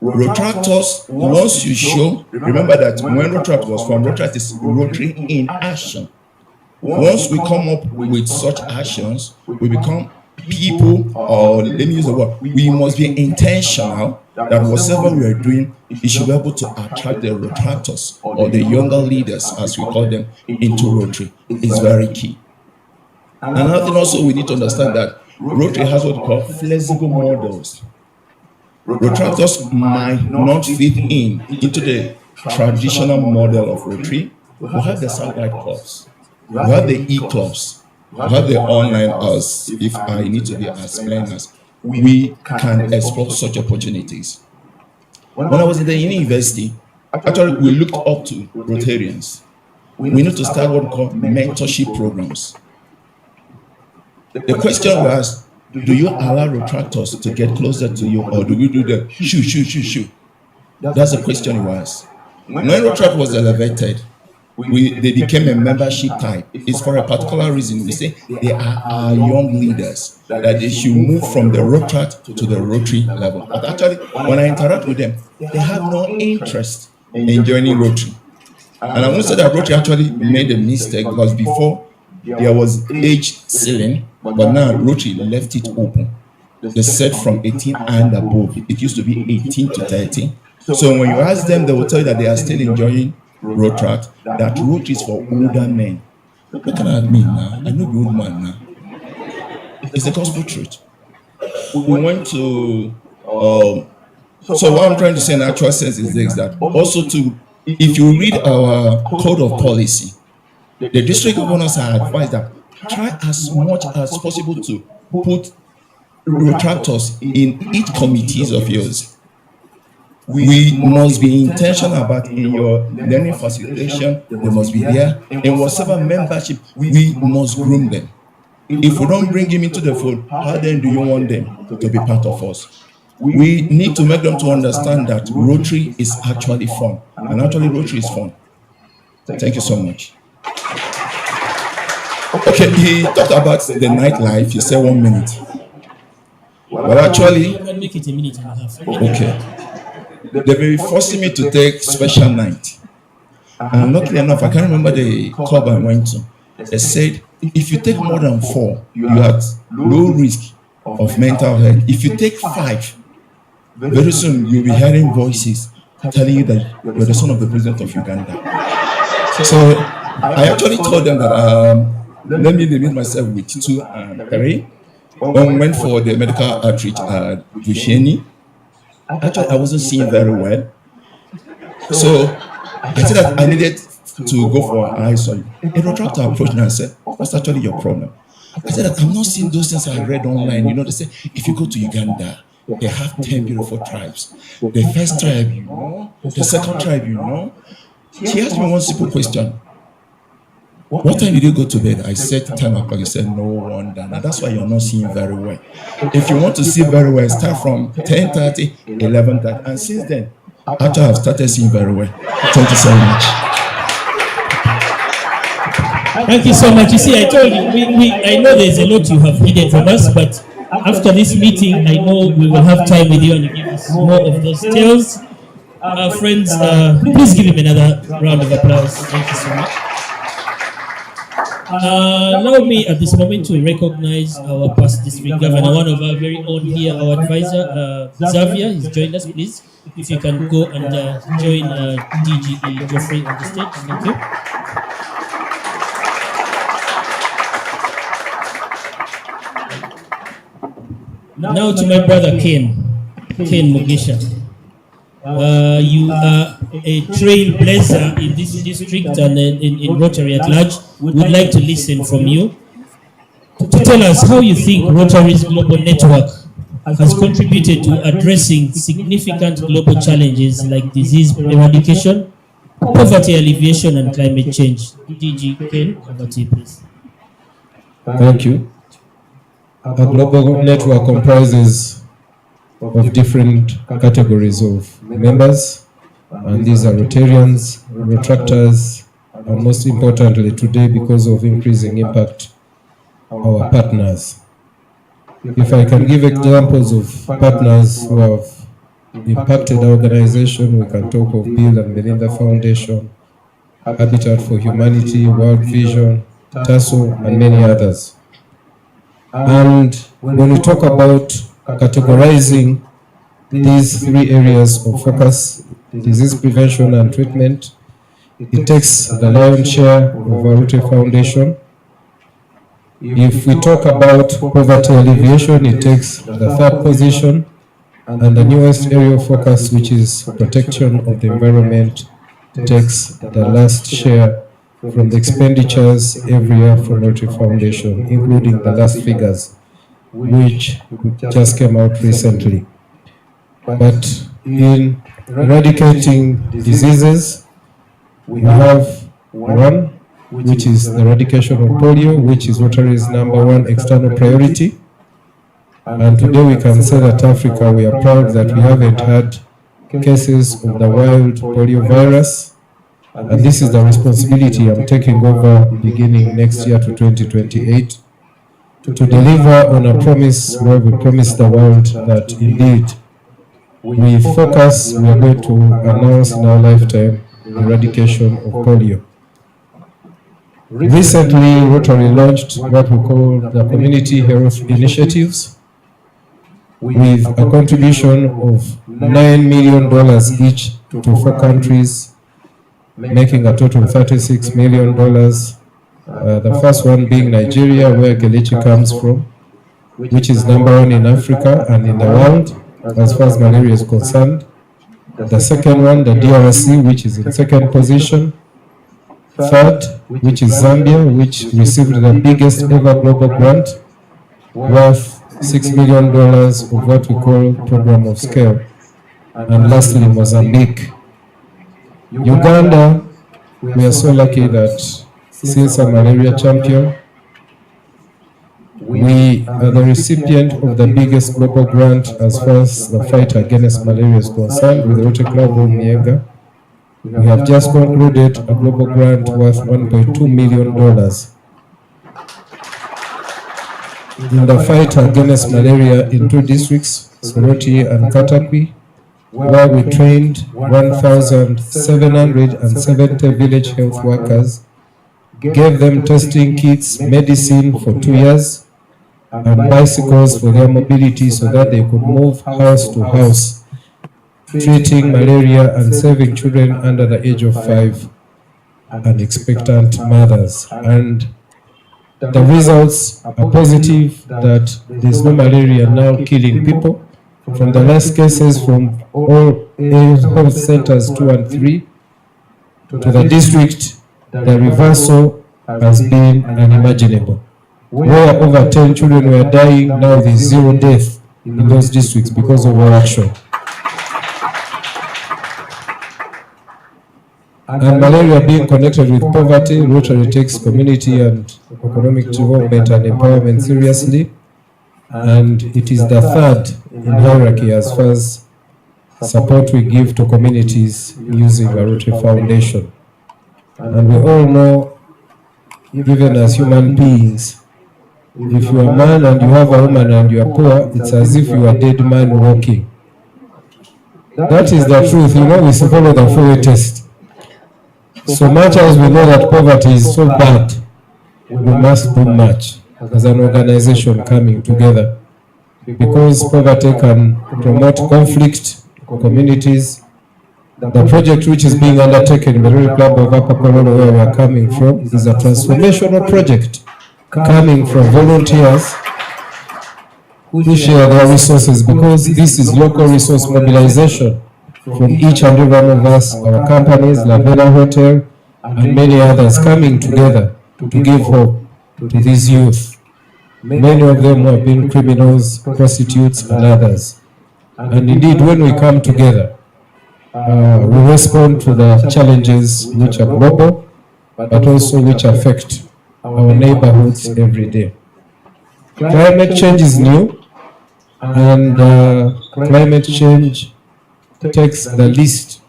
Retractors, once you show, remember that when Retract was from, Retract is Rotary in action. Once we come up with such actions, we become people, or let me use the word, we must be intentional that whatever we are doing, it should be able to attract the retractors or the younger leaders, as we call them, into Rotary. It's very key. Another thing also we need to understand that Rotary has what we call flexible models. Retractors might not fit into the traditional model of Rotary. We have the satellite clubs, we have the e-clubs, we have the online, as if I need to be as plain as we can explore such opportunities. When I was in the university, actually we looked up to Rotarians. We need to start what we call mentorship programs. The question was, do you allow retractors to get closer to you, or do we do the shoo? That's the question it was. When Retract was elevated, they became a membership type. It's for a particular reason. We say they are our young leaders, that they should move from the Retract to the Rotary level. But actually, when I interact with them, they have no interest in joining Rotary. And I want to say that Rotary actually made a mistake, because before there was age ceiling, but now Rotary left it open. They said from 18 and above. It used to be 18 to 30. So when you ask them, they will tell you that they are still enjoying Rotary, that Rotary is for older men. Look at me now. I know the old man now. It's the gospel truth. We went to so what I'm trying to say in actual sense is this, that also if you read our code of policy, the district governors are advised that try as much as possible to put retractors in each committees of yours. We must be intentional about in your learning facilitation. They must be there. In whatever membership, we must groom them. If we don't bring them into the fold, how then do you want them to be part of us? We need to make them to understand that Rotary is actually fun. And actually Rotary is fun. Thank you so much. Okay, he talked about the nightlife. He said 1 minute. But actually, I can make it a minute and a half. okay. They were forcing me to take special night. And luckily enough, I can't remember the club I went to. They said, if you take more than 4, you have low risk of mental health. If you take 5, very soon you'll be hearing voices telling you that you're the son of the president of Uganda. So I actually told them that let me limit myself with 2 and 3. When we went for the medical outreach at Busheni, actually I wasn't seeing very well. So I said that I needed to go for an eye surgery. A retractor approached me and said, what's actually your problem? I said that I'm not seeing those things I read online. You know, they say, if you go to Uganda, they have 10 beautiful tribes. The first tribe, you know, the second tribe, you know. She asked me one simple question. What time did you go to bed? I said 10 o'clock. He said, no wonder. Now that's why you're not seeing very well. If you want to see very well, start from 10:30, 11:30. And since then, actually I've started seeing very well. Thank you so much. Thank you so much. You see, I told you, I know there's a lot you have hidden from us, but after this meeting, I know we will have time with you and you give us more of those tales. Friends, please give him another round of applause. Thank you so much. Allow me at this moment to recognize our past district governor, one of our very own here, our advisor, Xavier. He's joined us, please. If you can go and join DG Geoffrey on the stage. Thank you. Now to my brother Ken Mugisha. You are a trailblazer in this district and in Rotary at large. We'd like to listen from you to tell us how you think Rotary's global network has contributed to addressing significant global challenges like disease eradication, poverty alleviation, and climate change. DG Ken, over to you, please. Thank you. A global network comprises of different categories of members, and these are Rotarians, Retractors, and most importantly today, because of increasing impact, our partners. If I can give examples of partners who have impacted our organization, we can talk of Bill and Melinda Foundation, Habitat for Humanity, World Vision, TASO, and many others. And when we talk about categorizing these three areas of focus, disease prevention and treatment, it takes the lion's share of our Rotary Foundation. If we talk about poverty alleviation, it takes the third position, and the newest area of focus, which is protection of the environment, takes the last share from the expenditures every year from Rotary Foundation, including the last figures, which just came out recently. But in eradicating diseases, we have one, which is the eradication of polio, which is Rotary's #1 external priority. And today we can say that Africa, we are proud that we haven't had cases of the wild polio virus. And this is the responsibility I'm taking over beginning next year to 2028 to deliver on a promise where we promised the world that indeed we focus, we are going to announce in our lifetime the eradication of polio. Recently, Rotary launched what we call the Community Health Initiatives with a contribution of $9 million each to 4 countries, making a total of $36 million. The first one being Nigeria, where Kelechi comes from, which is #1 in Africa and in the world as far as malaria is concerned. The second one, the DRC, which is in second position. Third, which is Zambia, which received the biggest ever global grant worth $6 million of what we call program of scale. And lastly, Mozambique. Uganda, we are so lucky that since a malaria champion, we are the recipient of the biggest global grant as far as the fight against malaria is concerned with Rotary Club of Mienga. We have just concluded a global grant worth $1.2 million in the fight against malaria in 2 districts, Soroti and Katakwi, where we trained 1,770 village health workers, gave them testing kits, medicine for 2 years, and bicycles for their mobility so that they could move house to house, treating malaria and saving children under the age of 5 and expectant mothers. And the results are positive that there's no malaria now killing people. From the last cases from all health centers 2 and 3 to the district, the reversal has been unimaginable. Where over 10 children were dying, now there's 0 death in those districts because of our action. And malaria being connected with poverty, Rotary takes community and economic development and empowerment seriously. And it is the third in hierarchy as far as support we give to communities using a Rotary Foundation. And we all know given as human beings. If you are a man and you have a woman and you are poor, it's as if you are a dead man walking. That is the truth. You know, we follow the Fourier test. So much as we know that poverty is so bad, we must do much as an organization coming together, because poverty can promote conflict in communities. The project which is being undertaken in the Rotary Club of Upper Kololo, where we are coming from, is a transformational project coming from volunteers who share their resources, because this is local resource mobilization from each and every one of us, our companies, La Vela Hotel, and many others coming together to give hope to these youth. Many of them who have been criminals, prostitutes, and others. And indeed, when we come together, we respond to the challenges which are global, but also which affect our neighborhoods every day. Climate change is new, and climate change takes the least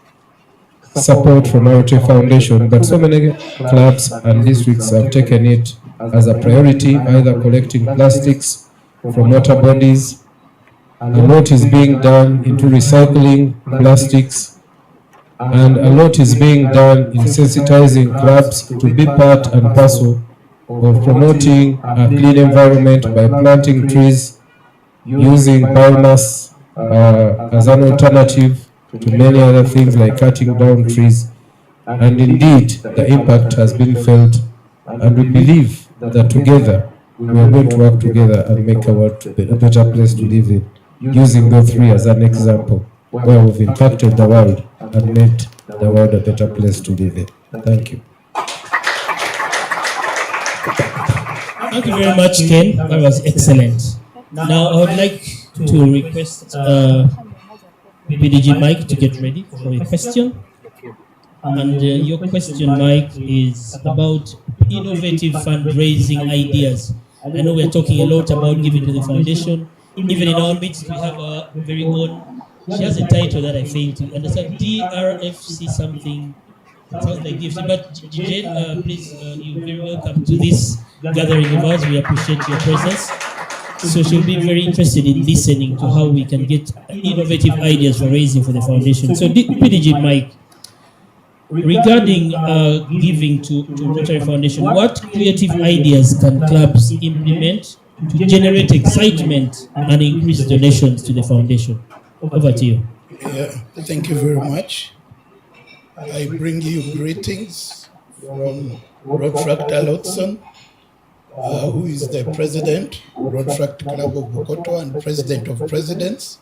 support from Rotary Foundation, but so many clubs and districts have taken it as a priority, either collecting plastics from water bodies. A lot is being done into recycling plastics, and a lot is being done in sensitizing clubs to be part and parcel of promoting a clean environment by planting trees, using biomass as an alternative to many other things like cutting down trees. And indeed, the impact has been felt, and we believe that together we are going to work together and make our world a better place to live in, using those three as an example where we've impacted the world and made the world a better place to live in. Thank you. Thank you very much, Ken. That was excellent. Now, I would like to request PDG Mike to get ready for a question. And your question, Mike, is about innovative fundraising ideas. I know we're talking a lot about giving to the foundation. Even in our midst, we have our very own, she has a title that I failed to understand, DRFC something. It sounds like DFC, but Jane, please, you're very welcome to this gathering of ours. We appreciate your presence. So she'll be very interested in listening to how we can get innovative ideas for raising for the foundation. So PDG Mike, regarding giving to Rotary Foundation, what creative ideas can clubs implement to generate excitement and increase donations to the foundation? Over to you. Yeah, thank you very much. I bring you greetings from Rotary Lotson, who is the president, Rotary Club of Bukoto, and president of presidents.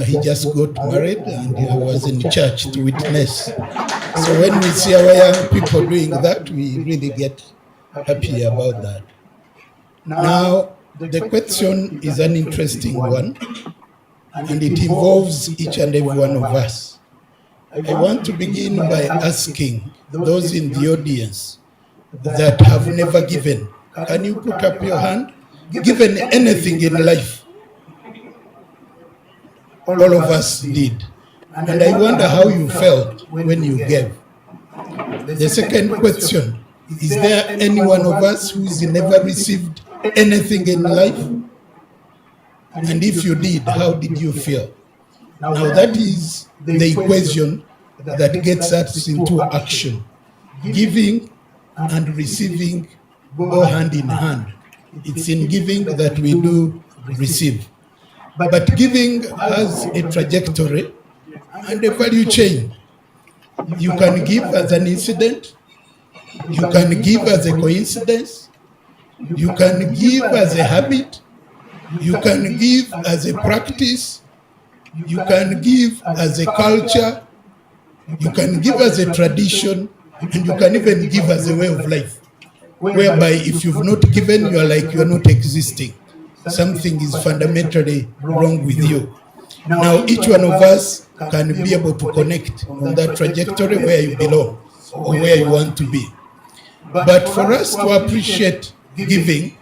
He just got married and I was in church to witness. So when we see our young people doing that, we really get happy about that. Now, the question is an interesting one, and it involves each and every one of us. I want to begin by asking those in the audience that have never given. Can you put up your hand? Given anything in life? All of us did. And I wonder how you felt when you gave. The second question, is there any one of us who's never received anything in life? And if you did, how did you feel? Now that is the equation that gets us into action. Giving and receiving go hand in hand. It's in giving that we do receive. But giving has a trajectory and a value chain. You can give as an incident, you can give as a coincidence, you can give as a habit, you can give as a practice, you can give as a culture, you can give as a tradition, and you can even give as a way of life. Whereby if you've not given, you're like you're not existing. Something is fundamentally wrong with you. Now each one of us can be able to connect on that trajectory where you belong or where you want to be. But for us to appreciate giving,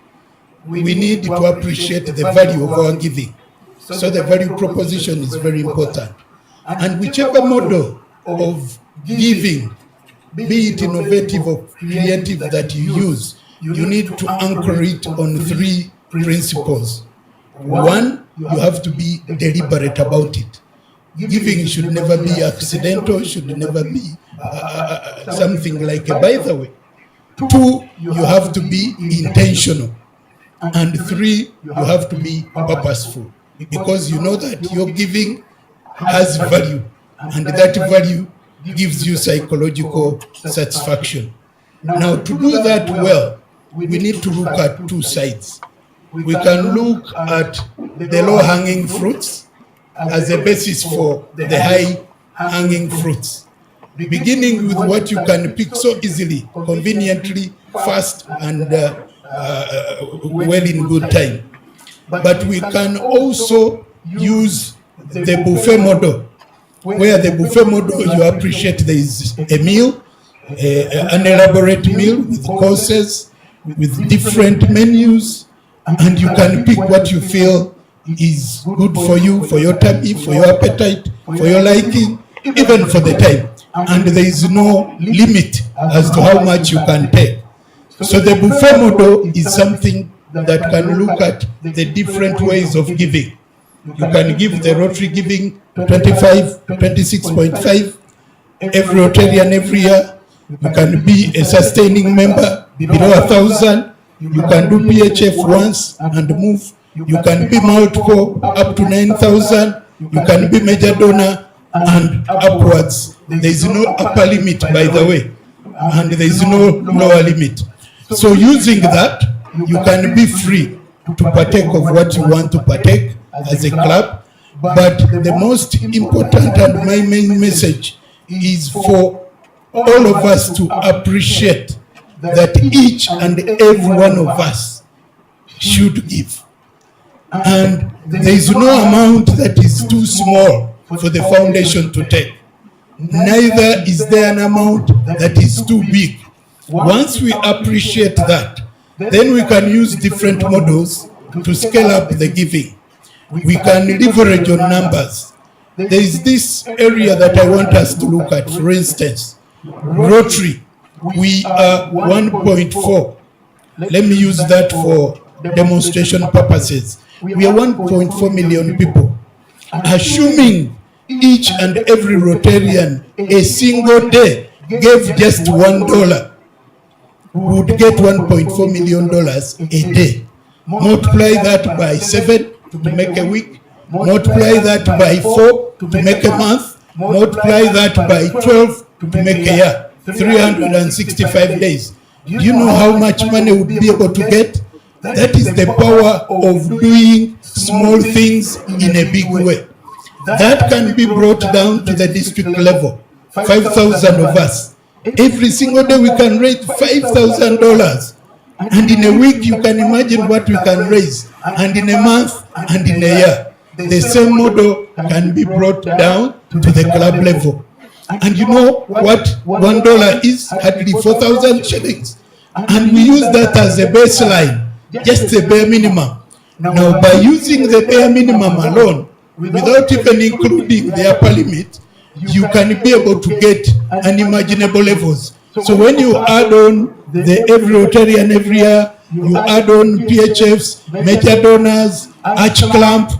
we need to appreciate the value of our giving. So the value proposition is very important. And whichever model of giving be it innovative or creative that you use, you need to anchor it on 3 principles. 1, you have to be deliberate about it. Giving should never be accidental, should never be something like a by the way. 2, you have to be intentional. And 3, you have to be purposeful. Because you know that your giving has value, and that value gives you psychological satisfaction. Now, to do that well, we need to look at 2 sides. We can look at the low-hanging fruits as a basis for the high-hanging fruits, beginning with what you can pick so easily, conveniently, fast, and well in good time. But we can also use the buffet model, where the buffet model, you appreciate there is a meal, an elaborate meal with courses, with different menus, and you can pick what you feel is good for you, for your tummy, for your appetite, for your liking, even for the time. And there is no limit as to how much you can take. So the buffet model is something that can look at the different ways of giving. You can give the Rotary giving 25, 26.5 every Rotarian every year. You can be a sustaining member below 1,000. You can do PHF once and move. You can be multiple up to 9,000. You can be major donor and upwards. There is no upper limit, by the way, and there is no lower limit. So using that, you can be free to partake of what you want to partake as a club. But the most important and my main message is for all of us to appreciate that each and every one of us should give. And there is no amount that is too small for the foundation to take. Neither is there an amount that is too big. Once we appreciate that, then we can use different models to scale up the giving. We can leverage on numbers. There is this area that I want us to look at. For instance, Rotary, we are 1.4. Let me use that for demonstration purposes. We are 1.4 million people. Assuming each and every Rotarian a single day gave just $1, would get $1.4 million a day. Multiply that by 7 to make a week. Multiply that by 4 to make a month. Multiply that by 12 to make a year. 365 days. Do you know how much money would be able to get? That is the power of doing small things in a big way. That can be brought down to the district level. 5,000 of us. Every single day we can raise $5,000. And in a week you can imagine what we can raise. And in a month and in a year. The same model can be brought down to the club level. And you know what $1 is? Hardly 4,000 shillings. And we use that as a baseline, just the bare minimum. Now, by using the bare minimum alone, without even including the upper limit, you can be able to get unimaginable levels. So when you add on the every Rotarian every year, you add on PHFs, major donors, arch clamp,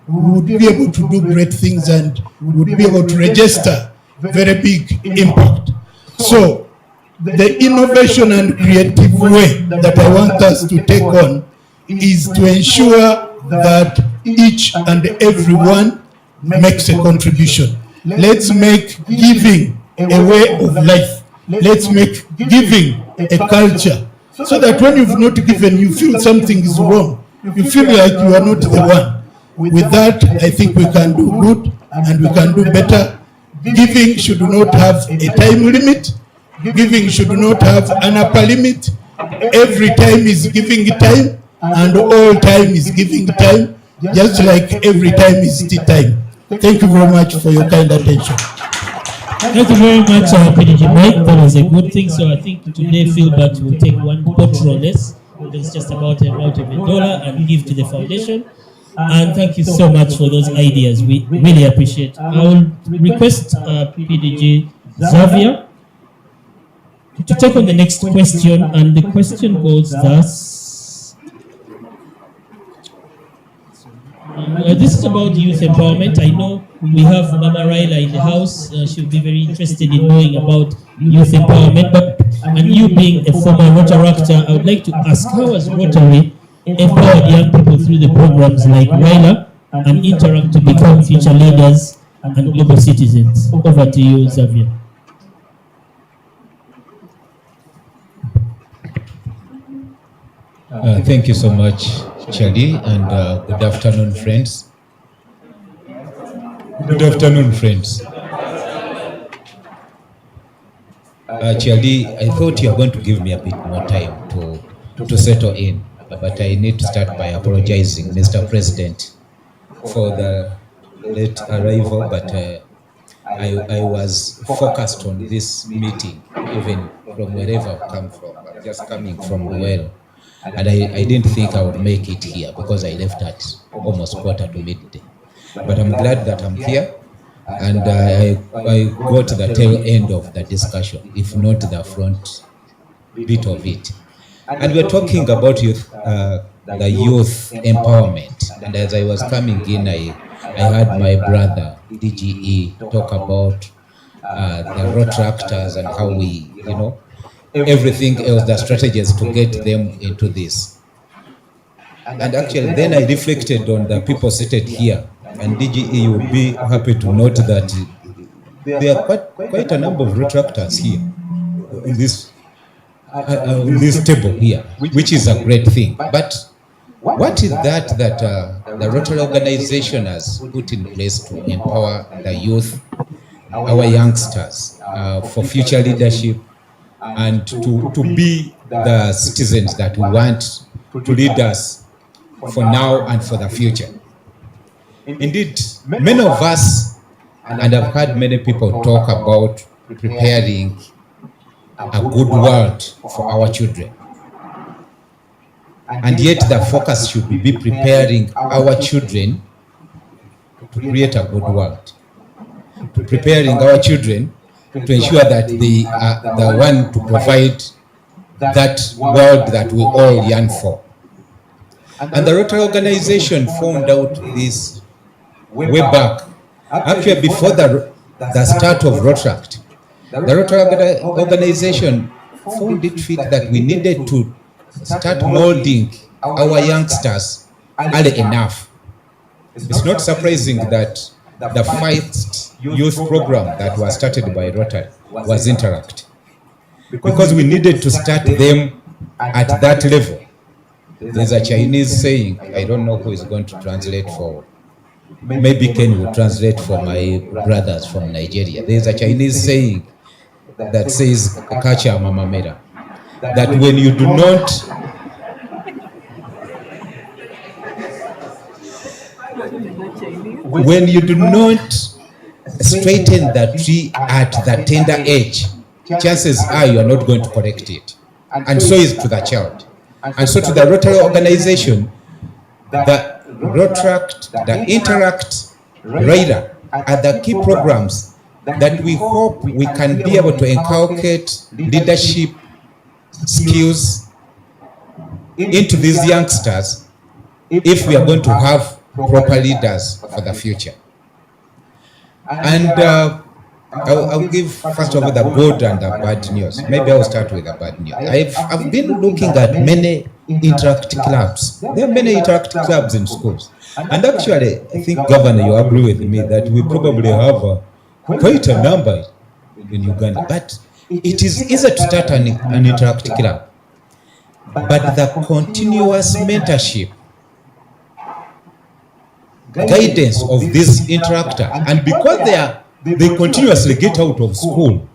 we would be able to do great things and we would be able to register very big impact. So the innovation and creative way that I want us to take on is to ensure that each and everyone makes a contribution. Let's make giving a way of life. Let's make giving a culture, so that when you've not given, you feel something is wrong. You feel like you are not the one. With that, I think we can do good and we can do better. Giving should not have a time limit. Giving should not have an upper limit. Every time is giving time, and all time is giving time, just like every time is tea time. Thank you very much for your kind attention. Thank you very much, PDG Mike. That was a good thing. So I think today Philbert will take one bottle less. It's just about $1 and give to the foundation. And thank you so much for those ideas. We really appreciate. I will request PDG Xavier to take on the next question, and the question goes thus. This is about youth empowerment. I know we have Mama Raila in the house. She'll be very interested in knowing about youth empowerment. But, and you being a former Rotaractor, I would like to ask, how has Rotary empowered young people through the programs like Raila and Interact to become future leaders and global citizens? Over to you, Xavier. Thank you so much, Charlie, and good afternoon, friends. Good afternoon, friends. Charlie, I thought you were going to give me a bit more time to settle in, but I need to start by apologizing, Mr. President, for the late arrival, but I was focused on this meeting, even from wherever I've come from. I'm just coming from well. And I didn't think I would make it here because I left at almost 1:45. But I'm glad that I'm here, and I got the tail end of the discussion, if not the front bit of it. And we're talking about youth, the youth empowerment. And as I was coming in, I heard my brother DGE talk about the Rotaractors and how we, everything else, the strategies to get them into this. And actually, then I reflected on the people seated here, and DGE, you will be happy to note that there are quite a number of Rotaractors here in this table here, which is a great thing. But what is that the Rotary organization has put in place to empower the youth, our youngsters, for future leadership, and to be the citizens that we want to lead us for now and for the future? Indeed, many of us, and I've heard many people talk about preparing a good world for our children. And yet the focus should be preparing our children to create a good world. Preparing our children to ensure that they are the one to provide that world that we all yearn for. And the Rotary organization found out this way back, actually before the start of Rotaract. The Rotary organization found it fit that we needed to start molding our youngsters early enough. It's not surprising that the first youth program that was started by Rotary was Interact, because we needed to start them at that level. There's a Chinese saying, I don't know who is going to translate for, maybe Ken will translate for my brothers from Nigeria. There's a Chinese saying that says, Kacha Mamamera, that when you do not straighten the tree at the tender age, chances are you are not going to correct it. And so is to the child. And so to the Rotary organization, the Rotaract, the Interact, Raila are the key programs that we hope we can be able to inculcate leadership skills into these youngsters if we are going to have proper leaders for the future. And I'll give first of all the good and the bad news. Maybe I'll start with the bad news. I've been looking at many Interact clubs. There are many Interact clubs in schools. And actually, I think, Governor, you agree with me that we probably have quite a number in Uganda. But it is easy to start an Interact club. But the continuous mentorship, guidance of this interactor, and because they continuously get out of school,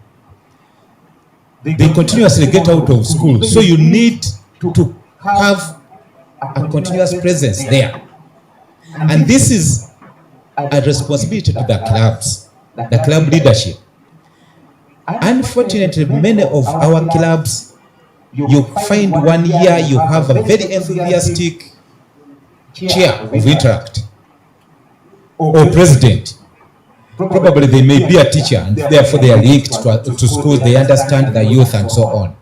so you need to have a continuous presence there. And this is a responsibility to the clubs, the club leadership. Unfortunately, many of our clubs, you find 1 year you have a very enthusiastic chair of Interact or president, Probably they may be a teacher, and therefore they are linked to schools, they understand the youth and so on.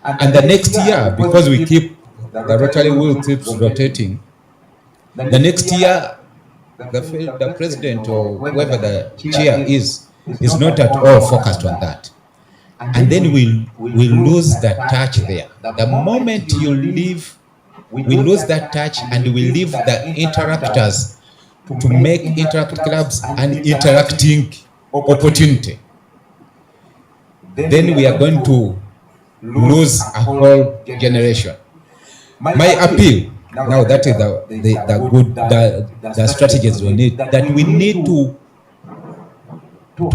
And the next year, because we keep, the Rotary wheel keeps rotating, the next year, the president or whoever the chair is not at all focused on that. And then we lose that touch there. The moment you leave, we lose that touch and we leave the interactors to make interact clubs an interacting opportunity. Then we are going to lose a whole generation. My appeal, now that is the strategies we need, that we need to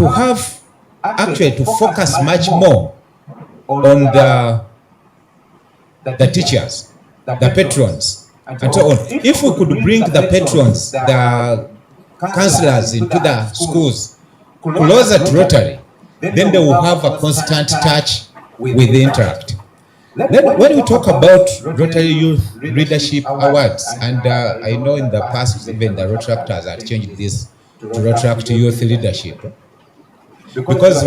have, actually to focus much more on the teachers, the patrons, and so on. If we could bring the patrons, the counselors into the schools closer to Rotary, then they will have a constant touch with the interact. When we talk about Rotary Youth Leadership Awards, and I know in the past even the Rotaractors had changed this to Rotaract Youth Leadership, because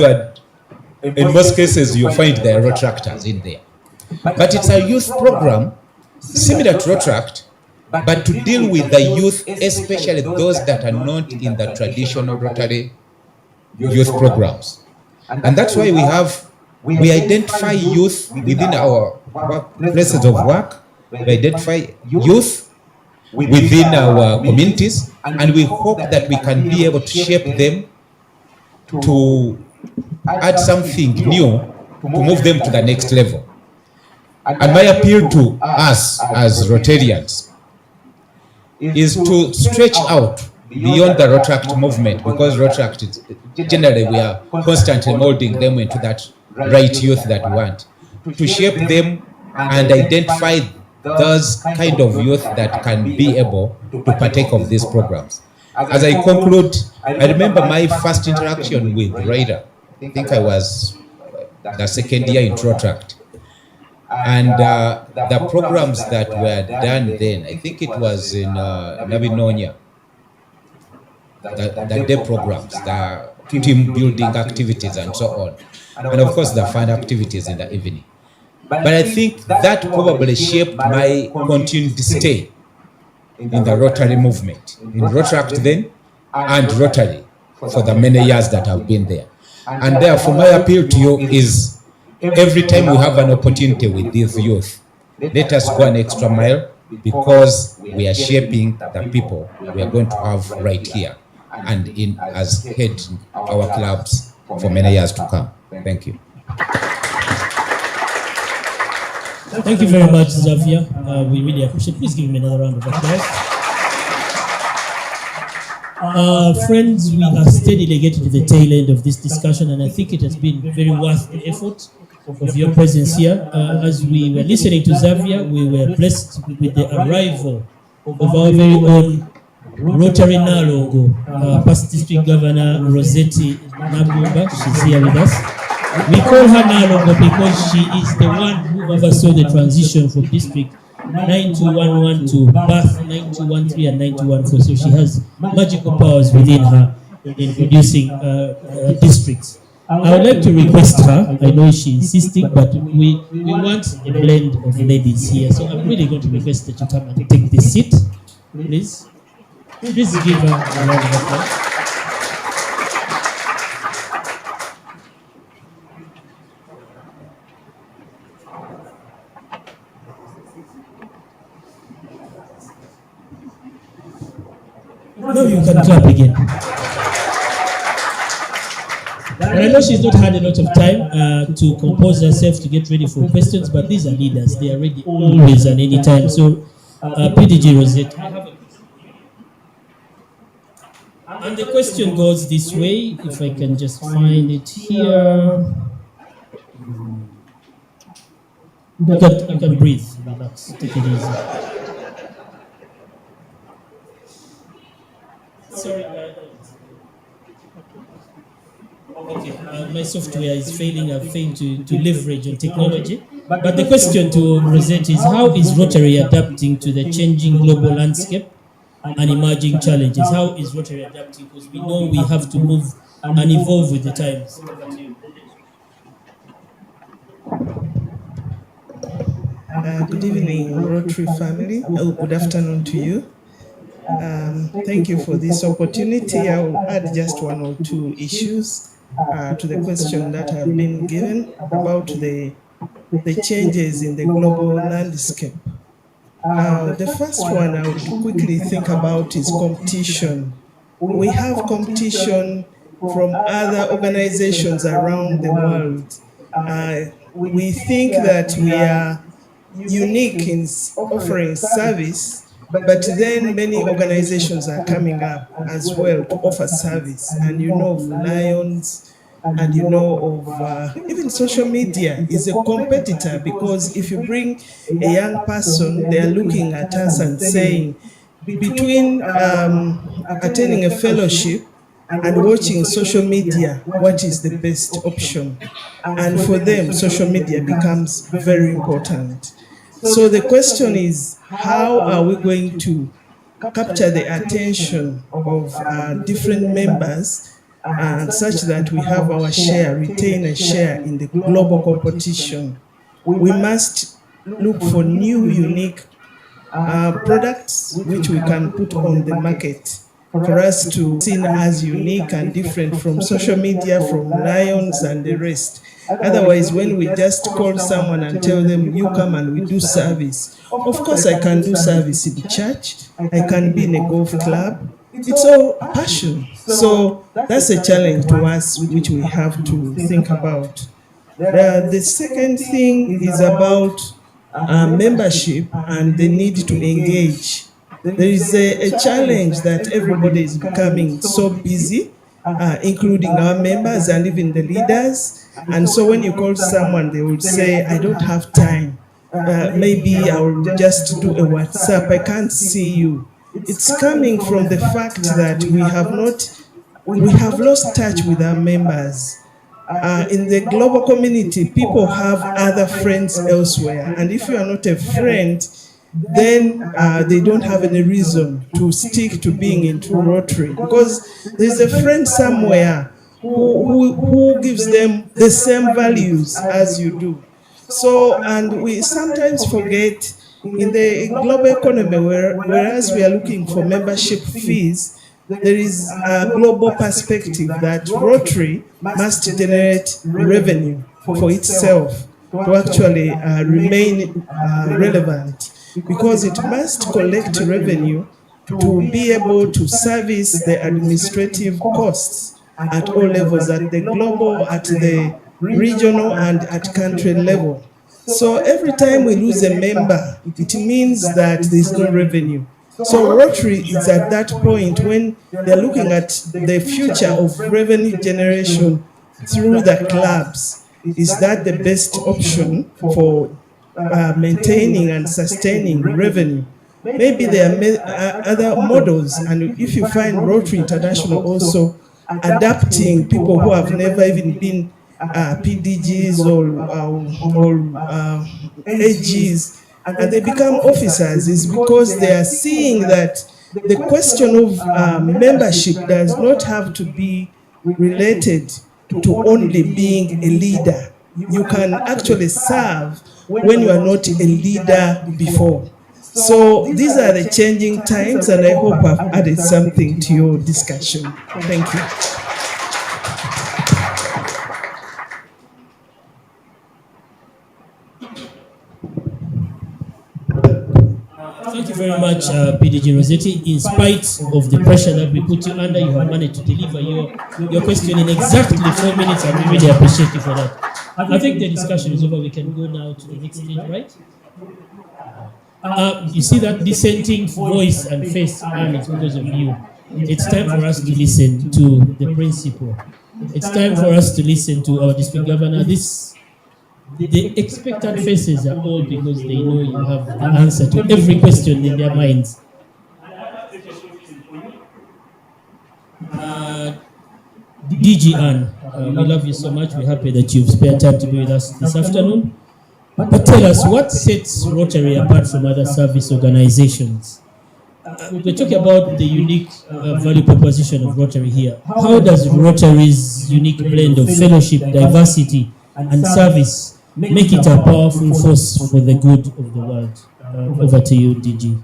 in most cases you find the Rotaractors in there. But it's a youth program similar to Rotaract, but to deal with the youth, especially those that are not in the traditional Rotary youth programs. And that's why we identify youth within our places of work, we identify youth within our communities, and we hope that we can be able to shape them to add something new to move them to the next level. And my appeal to us as Rotarians is to stretch out beyond the Rotaract movement, because Rotaract, generally we are constantly molding them into that right youth that we want, to shape them and identify those kind of youth that can be able to partake of these programs. As I conclude, I remember my first interaction with Ryder. I think I was the second year in Rotaract. And the programs that were done then, I think it was in Nabinonia, the day programs, the team building activities and so on. And of course the fun activities in the evening. But I think that probably shaped my continued stay in the Rotary movement, in Rotaract then and Rotary for the many years that I've been there. And therefore my appeal to you is, every time we have an opportunity with these youth, let us go an extra mile, because we are shaping the people we are going to have right here and in as head our clubs for many years to come. Thank you. Thank you very much, Xavier. We really appreciate it. Please give me another round of applause. Friends, we are steadily getting to the tail end of this discussion, and I think it has been very worth the effort of your presence here. As we were listening to Xavier, we were blessed with the arrival of our very own Rotary Nalongo, past district governor Rossetti Nabumba. She's here with us. We call her Nalongo because she is the one who oversaw the transition from district 9211 to birth 9213 and 9214. So she has magical powers within her in producing districts. I would like to request her, I know she's insisting, but we want a blend of ladies here. So I'm really going to request that you come and take this seat, please. Please give her a round of applause. No, you can clap again. And I know she's not had a lot of time to compose herself to get ready for questions, but these are leaders. They are ready always and anytime. So, PDG Rosette, I have a question. And the question goes this way, if I can just find it here. You can breathe, relax, take it easy. Sorry, okay, my software is failing. I've failed to leverage on technology. But the question to Rosette is, how is Rotary adapting to the changing global landscape and emerging challenges. How is Rotary adapting? Because we know we have to move and evolve with the times. Good evening, Rotary family. Good afternoon to you. Thank you for this opportunity. I will add just one or two issues to the question that have been given about the changes in the global landscape. The first one I would quickly think about is competition. We have competition from other organizations around the world. We think that we are unique in offering service, but then many organizations are coming up as well to offer service. And you know of Lions, and you know of even social media is a competitor, because if you bring a young person, they are looking at us and saying, between attending a fellowship and watching social media, what is the best option? And for them, social media becomes very important. So the question is, how are we going to capture the attention of different members such that we have our share, retain a share in the global competition? We must look for new, unique products which we can put on the market for us to be seen as unique and different from social media, from Lions and the rest. Otherwise, when we just call someone and tell them, you come and we do service. Of course, I can do service in church. I can be in a golf club. It's all passion. So that's a challenge to us, which we have to think about. The second thing is about membership and the need to engage. There is a challenge that everybody is becoming so busy, including our members and even the leaders. And so when you call someone, they will say, I don't have time. Maybe I will just do a WhatsApp. I can't see you. It's coming from the fact that we have lost touch with our members. In the global community, people have other friends elsewhere. And if you are not a friend, then they don't have any reason to stick to being into Rotary, because there's a friend somewhere who gives them the same values as you do. So, and we sometimes forget in the global economy, whereas we are looking for membership fees, there is a global perspective that Rotary must generate revenue for itself to actually remain relevant, because it must collect revenue to be able to service the administrative costs at all levels, at the global, at the regional, and at country level. So every time we lose a member, it means that there's no revenue. So Rotary is at that point when they're looking at the future of revenue generation through the clubs. Is that the best option for maintaining and sustaining revenue? Maybe there are other models, and if you find Rotary International also adapting people who have never even been PDGs or AGs, and they become officers, is because they are seeing that the question of membership does not have to be related to only being a leader. You can actually serve when you are not a leader before. So these are the changing times, and I hope I've added something to your discussion. Thank you. Thank you very much, PDG Rossetti. In spite of the pressure that we put you under, you have managed to deliver your question in exactly 4 minutes, and we really appreciate you for that. I think the discussion is over. We can go now to the next stage, right? You see that dissenting voice and face, and it's because of you. It's time for us to listen to the principal. It's time for us to listen to our district governor. The expectant faces are all because they know you have the answer to every question in their minds. DG Ann, we love you so much. We're happy that you've spared time to be with us this afternoon. But tell us, what sets Rotary apart from other service organizations? we're talking about the unique value proposition of Rotary here. How does Rotary's unique blend of fellowship, diversity, and service make it a powerful force for the good of the world? Over to you, DG.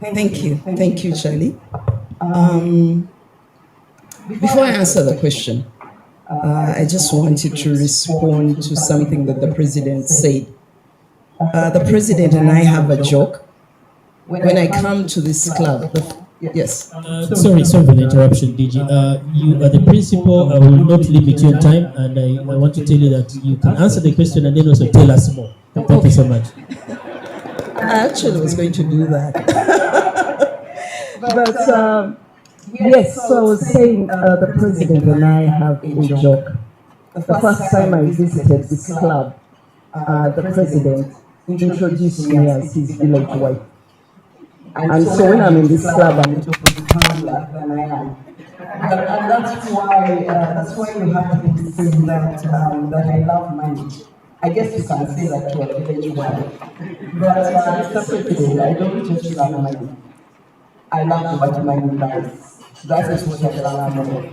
Thank you, Charlie. Before I answer the question, I just wanted to respond to something that the president said. The president and I have a joke. When I come to this club, yes. Sorry for the interruption, DG. You are the principal. I will not limit your time, and I want to tell you that you can answer the question and then also tell us more. Thank you so much. I actually was going to do that. But yes, so I was saying the president and I have a joke. The first time I visited this club, the president introduced me as his village wife. And so when I'm in this club, I'm able to become like than I am. And that's why you have to say that I love money. I guess you can say that to a village wife. But separately, I don't just love money. I love what money does. That is what I love money.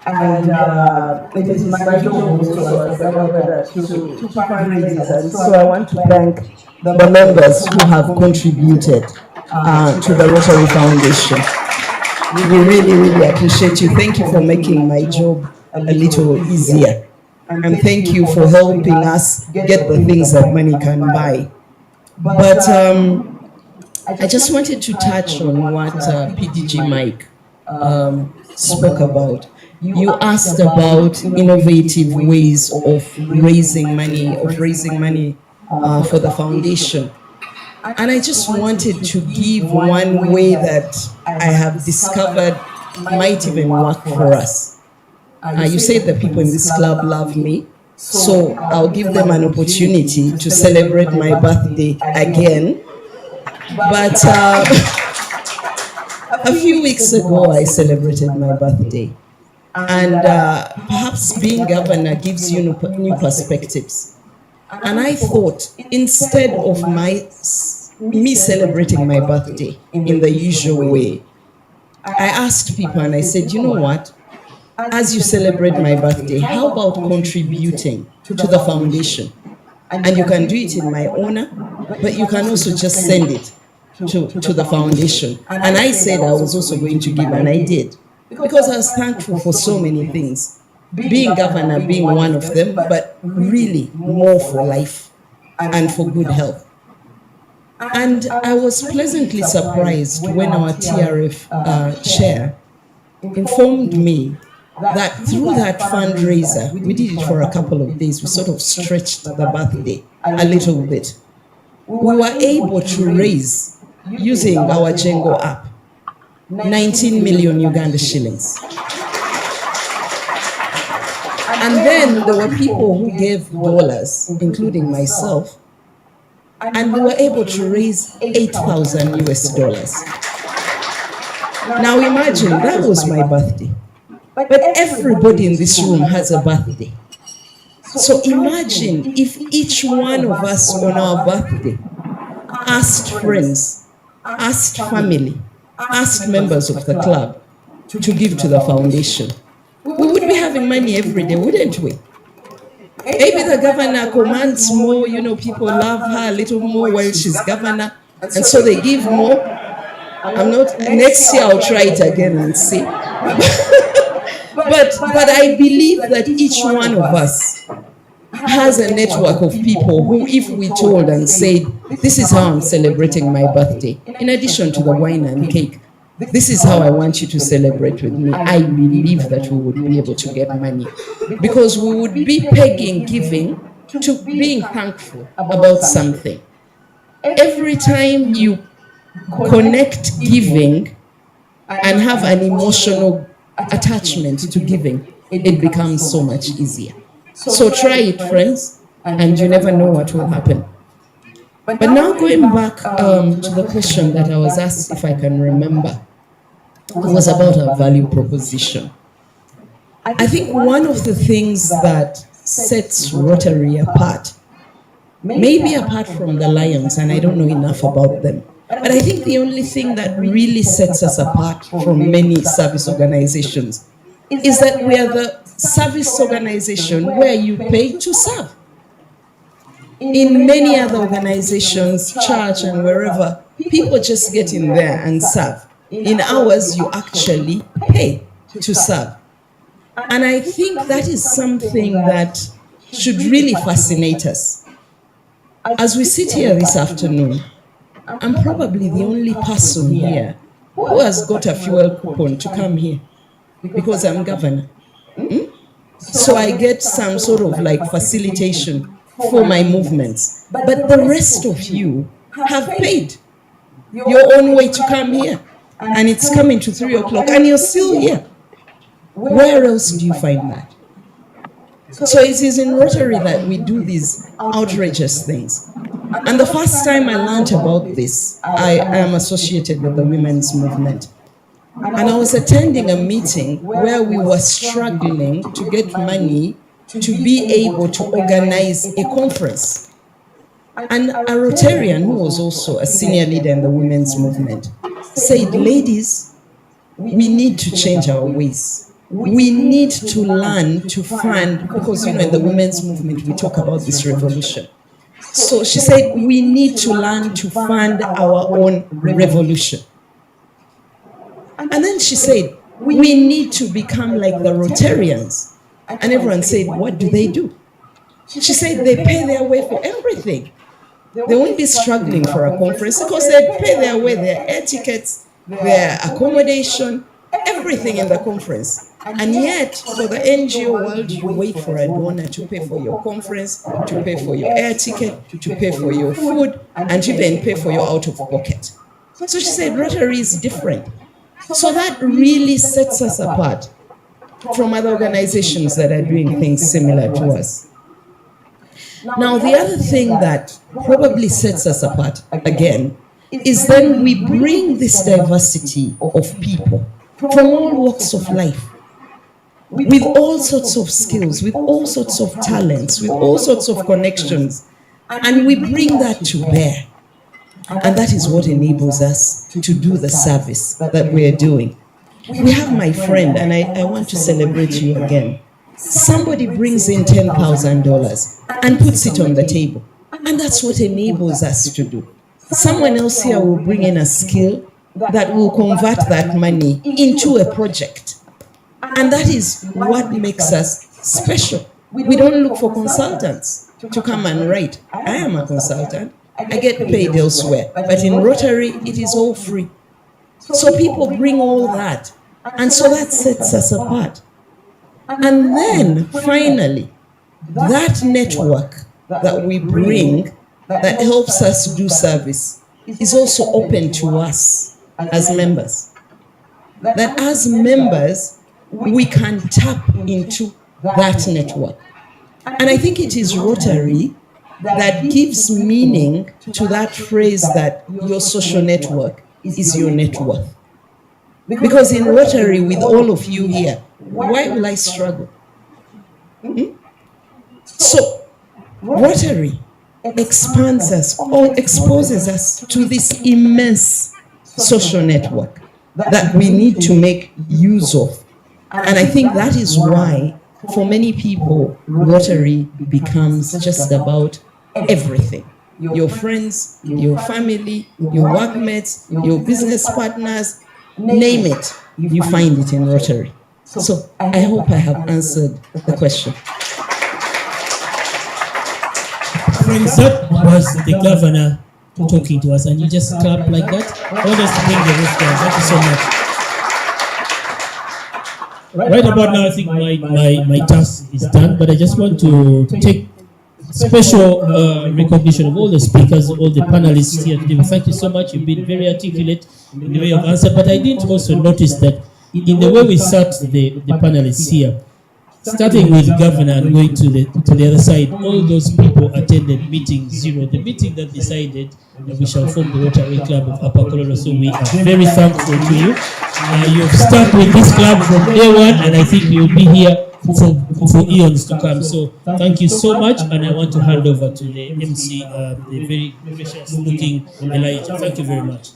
And it is my job also as a mother to fundraise. And so I want to thank the members who have contributed to the Rotary Foundation. We really appreciate you. Thank you for making my job a little easier. And thank you for helping us get the things that money can buy. But I just wanted to touch on what PDG Mike spoke about. You asked about innovative ways of raising money for the foundation. And I just wanted to give one way that I have discovered might even work for us. You said that people in this club love me, so I'll give them an opportunity to celebrate my birthday again. But a few weeks ago, I celebrated my birthday. And perhaps being governor gives you new perspectives. And I thought, instead of me celebrating my birthday in the usual way, I asked people and I said, you know what? As you celebrate my birthday, how about contributing to the foundation? And you can do it in my honor, but you can also just send it to the foundation. And I said I was also going to give, and I did. Because I was thankful for so many things. Being governor being one of them, but really more for life and for good health. And I was pleasantly surprised when our TRF chair informed me that through that fundraiser, we did it for a couple of days, we sort of stretched the birthday a little bit. We were able to raise, using our Jengo app, 19 million Uganda shillings. And then there were people who gave dollars, including myself, and we were able to raise 8,000 US dollars. Now imagine, that was my birthday. But everybody in this room has a birthday. So imagine if each one of us on our birthday asked friends, asked family, asked members of the club to give to the foundation. We would be having money every day, wouldn't we? Maybe the governor commands more, people love her a little more while she's governor, and so they give more. Next year I'll try it again and see. But I believe that each one of us has a network of people who, if we told and said, this is how I'm celebrating my birthday, in addition to the wine and cake, this is how I want you to celebrate with me, I believe that we would be able to get money. Because we would be pegging giving to being thankful about something. Every time you connect giving and have an emotional attachment to giving, it becomes so much easier. So try it, friends, and you never know what will happen. But now going back to the question that I was asked, if I can remember, it was about our value proposition. I think one of the things that sets Rotary apart maybe apart from the Lions, and I don't know enough about them. But I think the only thing that really sets us apart from many service organizations is that we are the service organization where you pay to serve. In many other organizations, church and wherever, people just get in there and serve. In ours, you actually pay to serve. And I think that is something that should really fascinate us. As we sit here this afternoon, I'm probably the only person here who has got a fuel coupon to come here because I'm governor. So I get some sort of like facilitation for my movements. But the rest of you have paid your own way to come here. And it's coming to 3 o'clock and you're still here. Where else do you find that? So it is in Rotary that we do these outrageous things. And the first time I learned about this, I am associated with the women's movement. And I was attending a meeting where we were struggling to get money to be able to organize a conference. And a Rotarian, who was also a senior leader in the women's movement, said, ladies, we need to change our ways. We need to learn to fund, because in the women's movement, we talk about this revolution. So she said, we need to learn to fund our own revolution. And then she said, we need to become like the Rotarians. And everyone said, what do? She said, they pay their way for everything. They won't be struggling for a conference because they pay their way, their air tickets, their accommodation, everything in the conference. And yet, for the NGO world, you wait for a donor to pay for your conference, to pay for your air ticket, to pay for your food, and to then pay for your out-of-pocket. So she said, Rotary is different. So that really sets us apart from other organizations that are doing things similar to us. Now, the other thing that probably sets us apart, again, is then we bring this diversity of people from all walks of life, with all sorts of skills, with all sorts of talents, with all sorts of connections, and we bring that to bear. And that is what enables us to do the service that we are doing. We have my friend, and I want to celebrate you again. Somebody brings in $10,000 and puts it on the table. And that's what enables us to do. Someone else here will bring in a skill that will convert that money into a project. And that is what makes us special. We don't look for consultants to come and write. I am a consultant. I get paid elsewhere. But in Rotary, it is all free. So people bring all that. And so that sets us apart. And then, finally, that network that we bring that helps us do service is also open to us as members. That as members, we can tap into that network. And I think it is Rotary that gives meaning to that phrase that your social network is your net worth. Because in Rotary, with all of you here, why will I struggle? So, Rotary expands us or exposes us to this immense social network that we need to make use of. And I think that is why, for many people, Rotary becomes just about everything. Your friends, your family, your workmates, your business partners, name it, you find it in Rotary. So I hope I have answered the question. Friends, that was the governor talking to us, and you just clap like that. Always bring the roof down. Thank you so much. Right about now, I think my task is done, but I just want to take special recognition of all the speakers, all the panelists here today. Thank you so much. You've been very articulate in the way of answer, but I did also notice that in the way we sat the panelists here, starting with governor and going to the other side, all those people attended meeting 0, the meeting that decided that we shall form the Rotary Club of Upper Kololo. So we are very thankful to you. You've stuck with this club from day one, and I think you'll be here for eons to come. So thank you so much, and I want to hand over to the MC, the very gracious looking Elijah. Thank you very much.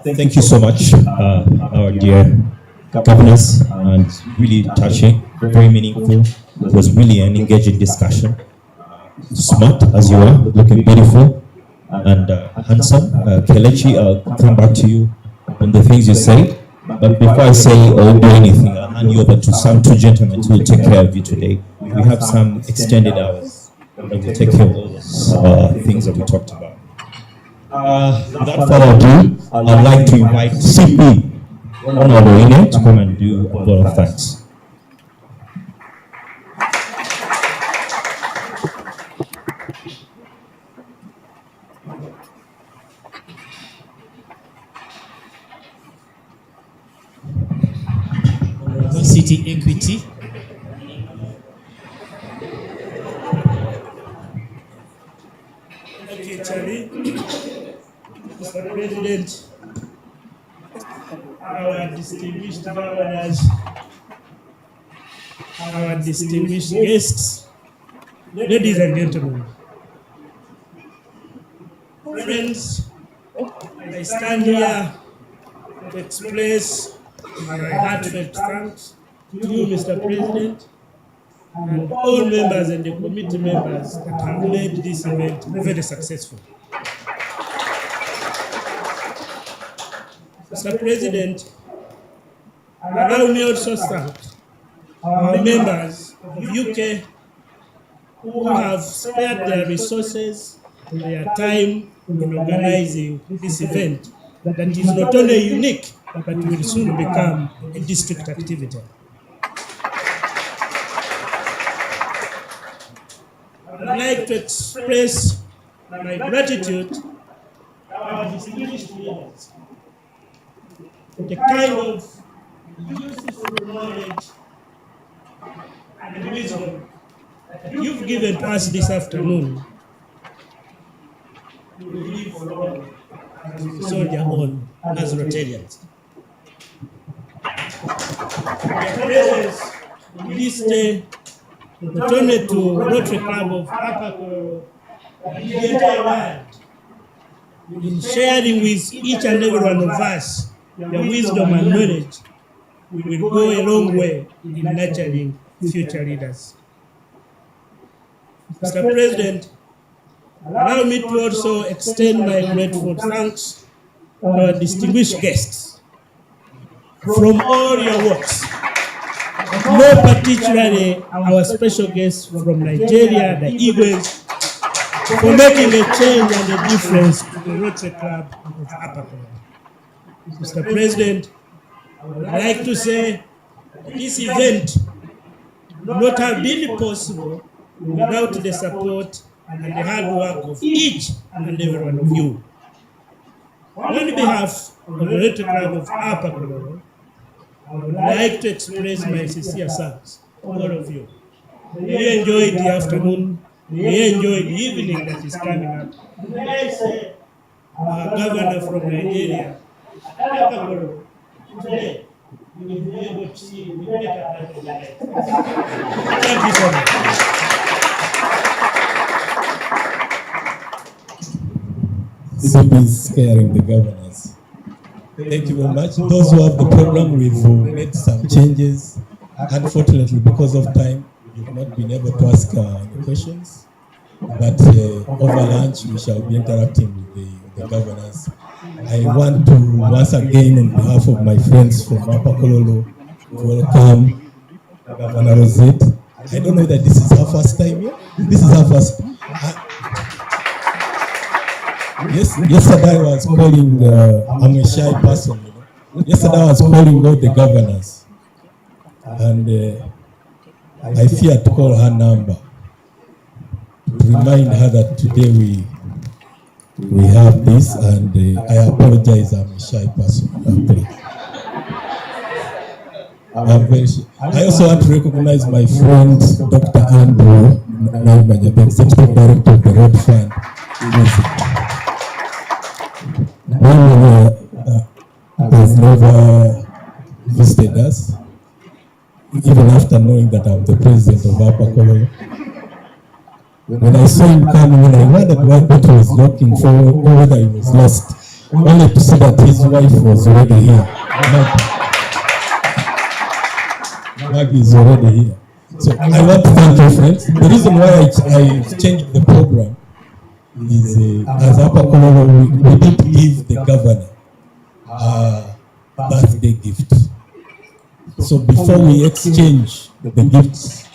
Thank you so much, our dear governors, and really touching, very meaningful. It was really an engaging discussion. Smart as you are, looking beautiful and handsome. Kelechi, I'll come back to you on the things you say. But before I say or do anything, I'll hand you over to some two gentlemen who will take care of you today. We have some extended hours that will take care of all those things that we talked about. Without further ado, I'd like to invite CP Kololo to come and do a vote of thanks. City Equity. Thank you, Charlie. Mr. President, our distinguished governors, our distinguished guests, ladies and gentlemen, friends, I stand here to express my heartfelt thanks to you, Mr. President, and all members and the committee members that have made this event very successful. Mr. President, allow me also to thank our members of UK who have spared their resources and their time in organizing this event that is not only unique, but will soon become a district activity. I'd like to express my gratitude to our distinguished leaders, the kind of useful knowledge and wisdom that you've given to us this afternoon. We live for as we soldier on as Rotarians. Their presence in this day, not only to Rotary Club of Upper Kololo, but the entire world, in sharing with each and every one of us their wisdom and knowledge, will go a long way in nurturing future leaders. Mr. President, allow me to also extend my grateful thanks to our distinguished guests from all your walks, more particularly our special guests from Nigeria, the Igwes, for making a change and a difference to the Rotary Club of Upper Kololo. Mr. President, I would like to say that this event would not have been possible without the support and the hard work of each and every one of you. On behalf of the Rotary Club of Upper Kololo, I would like to express my sincere thanks to all of you. May you enjoy the afternoon, may you enjoy the evening that is coming up. May I say, our governor from Nigeria, Upper Kololo, today, you will be able to see the better part of life. Thank you so much. Stop is scaring the governors. Thank you very much. Those who have the program, we've made some changes. Unfortunately, because of time, we've not been able to ask any questions. But over lunch, we shall be interacting with the governors. I want to once again, on behalf of my friends from Upper Kololo, welcome Governor Rosette. I don't know that this is her first time here. This is her first. Yes, yesterday I was calling, I'm a shy person, you know. Yesterday I was calling all the governors, and I feared to call her number to remind her that today we have this, and I apologize, I'm a shy person. I'm very shy. I also want to recognize my friend, Dr. Andrew Naimanya, the Executive Director of the Road Fund. Has never visited us. even after knowing that I'm the president of Upper Kololo. When I saw him coming in, I wondered what he was looking for, or whether he was lost, only to see that his wife was already here. Maggie is already here. So I want to thank you, friends. The reason why I changed the program is as Upper Kololo, we did give the governor a birthday gift. So before we exchange the gifts,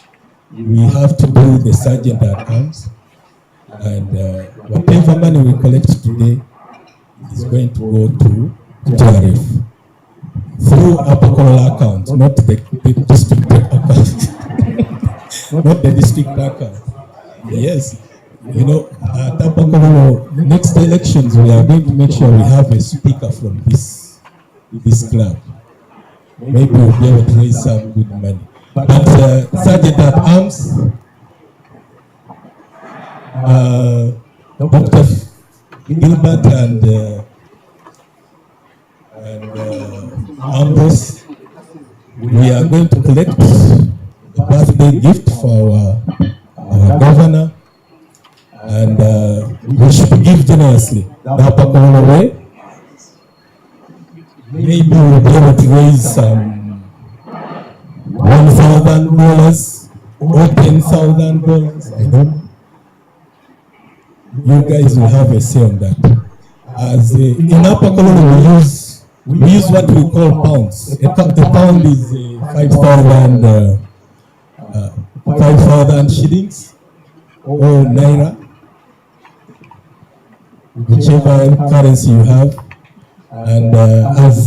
we have to do the sergeant at arms, and whatever money we collect today is going to go to TRF through Upper Kololo account, not the district account. Not the district account. Yes, you know, at Upper Kololo, next elections we are going to make sure we have a speaker from this club. Maybe we'll be able to raise some good money. But Sergeant at Arms, Dr. Gilbert and Ambrose, we are going to collect a birthday gift for our governor, and we should give generously. The Upper Kololo way. Maybe we'll be able to raise some $1,000 or $10,000. I don't know. You guys will have a say on that. As in Upper Kololo, we use what we call pounds. A pound is 5,000 shillings or naira, whichever currency you have. And as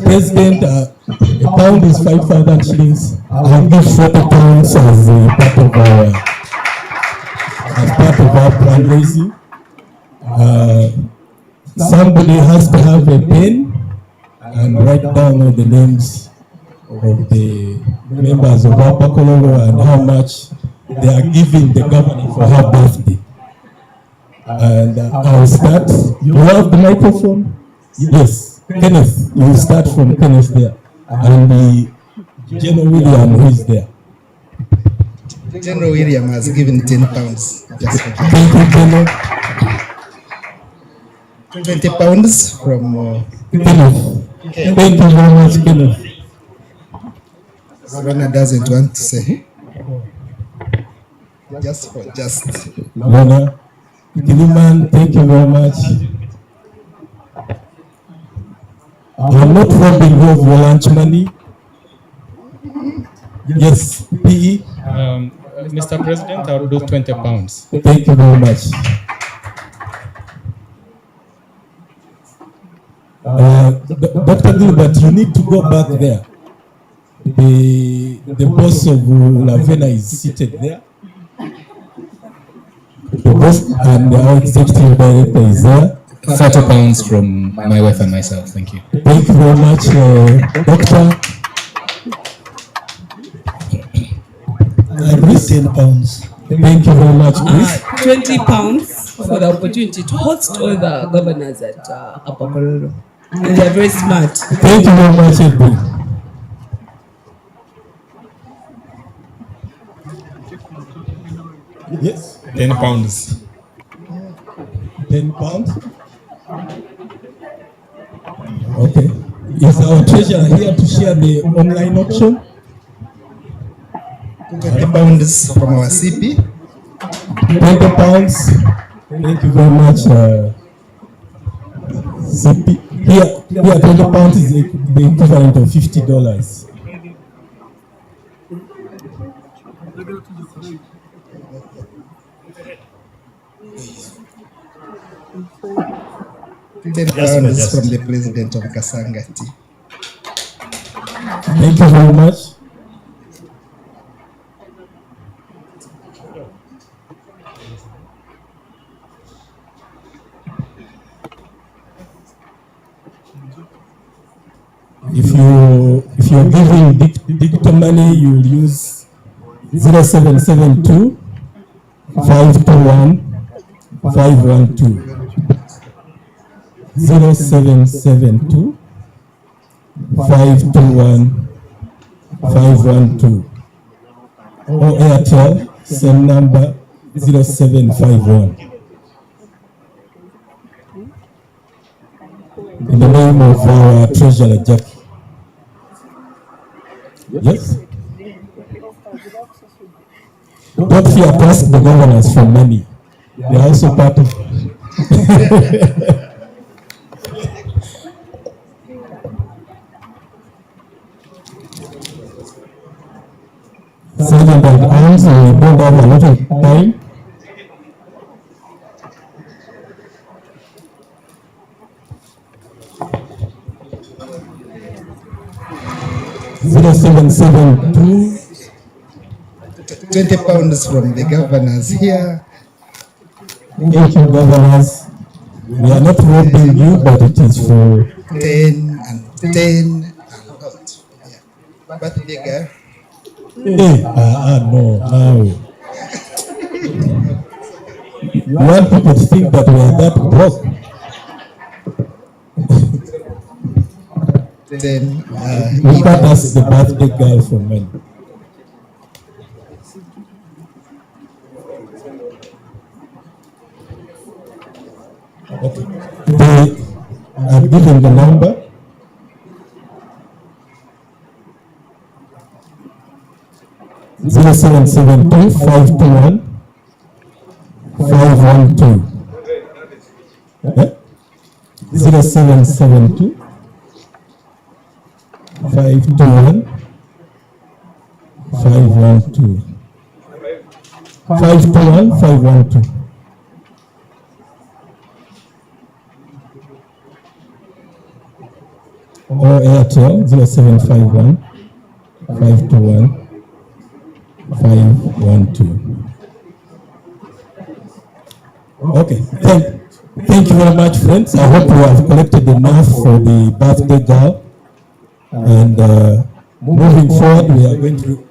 president, a pound is 5,000 shillings. I'll give 40 pounds as part of our fundraising. Somebody has to have a pen and write down all the names of the members of Upper Kololo and how much they are giving the governor for her birthday. And I'll start. You have the microphone? Yes, Kenneth. You start from Kenneth there. And General William, who is there? General William has given 10 pounds. Just for Thank you, General. 20 pounds from Kenneth. Thank you very much, Kenneth. Rana doesn't want to say. Just. Rana, Kiliman, thank you very much. I'm not robbing you of your lunch money. Yes, PE. Mr. President, I'll do 20 pounds. Thank you very much. Dr. Gilbert, you need to go back there. The boss of Lavena is seated there. The boss and our executive director is there. 30 pounds from my wife and myself. Thank you. Thank you very much, Doctor. Chris, 10 pounds. Thank you very much, Chris. 20 pounds for the opportunity to host all the governors at Upper Kololo. And they are very smart. Thank you very much, Edwin. Yes. 10 pounds. 10 pounds? Okay. Is our treasurer here to share the online auction? 20 pounds from our CP. 20 pounds. Thank you very much, CP. Here 20 pounds is the equivalent of $50. £10 from the president of Kasangati. Thank you very much. If you're giving digital money, you will use 0772 521 512. 0772 521 512. Or Airtel, same number 0751. In the name of our treasurer, Jackie. Yes? Don't fear to ask the governors for money. They are also part of Sergeant at arms, we don't have a lot of time. Zero 0772. 20 pounds from the governors here. Thank you, governors. We are not robbing you, but it is for 10 and 10 and out. Yeah. But bigger. Hey, no, now. You want people to think that we are that broke. Then we can't ask the birthday girl for money. Okay. They are given the number. Zero 0772 521 512. 0772 521 512. 521 512. Or Airtel 0751 521 512. Okay, thank you very much, friends. I hope you have collected enough for the birthday girl. And moving forward, we are going to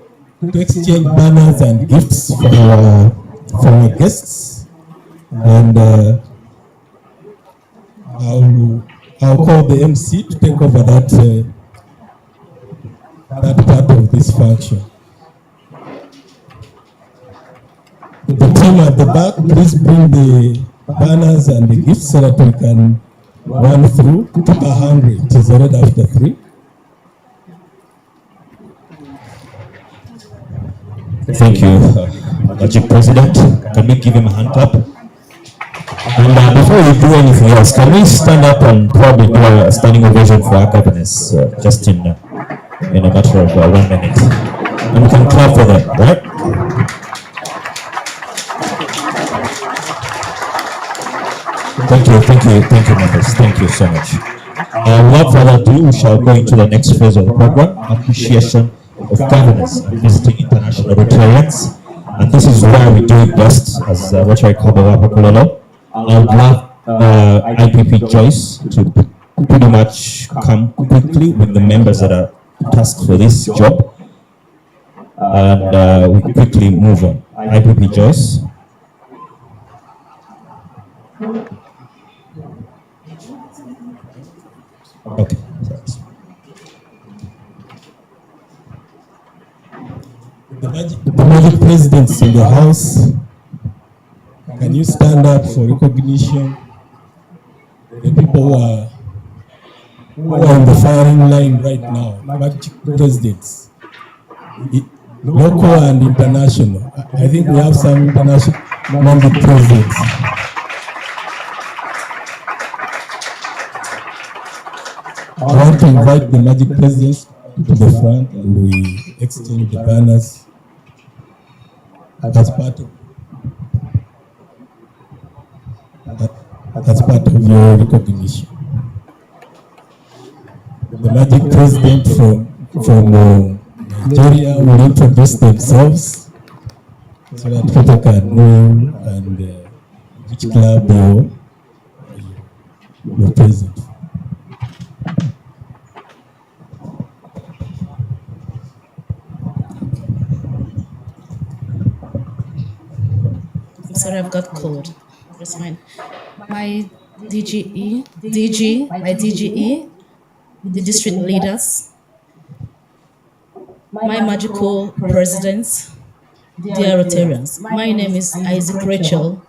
exchange banners and gifts for our guests. And I'll call the MC to take over that part of this function. The team at the back, please bring the banners and the gifts so that we can run through. People are hungry. It is already after 3. Thank you, Magic President. Can we give him a hand clap? And before we do anything else, can we stand up and probably do a standing ovation for our governors, just in a matter of 1 minute? And we can clap for them, right? Thank you, members. Thank you so much. Without further ado, we shall go into the next phase of the program, appreciation of governors and visiting international Rotarians. And this is where we do it best as Rotary Club of Kololo. I would love IPP Joyce to pretty much come quickly with the members that are tasked for this job. And we quickly move on. IPP Joyce. Okay. The Magic Presidents in the house, can you stand up for recognition? The people who are in the firing line right now, Magic Presidents, local and international. I think we have some international Magic Presidents. I want to invite the Magic Presidents to the front and we exchange the banners as part of your recognition. The Magic President from Nigeria will introduce themselves so that people can know and which club you're present. Sorry, I've got cold. That's fine. My DGE, the district leaders, my magical presidents, dear Rotarians. My name is Isaac Rachel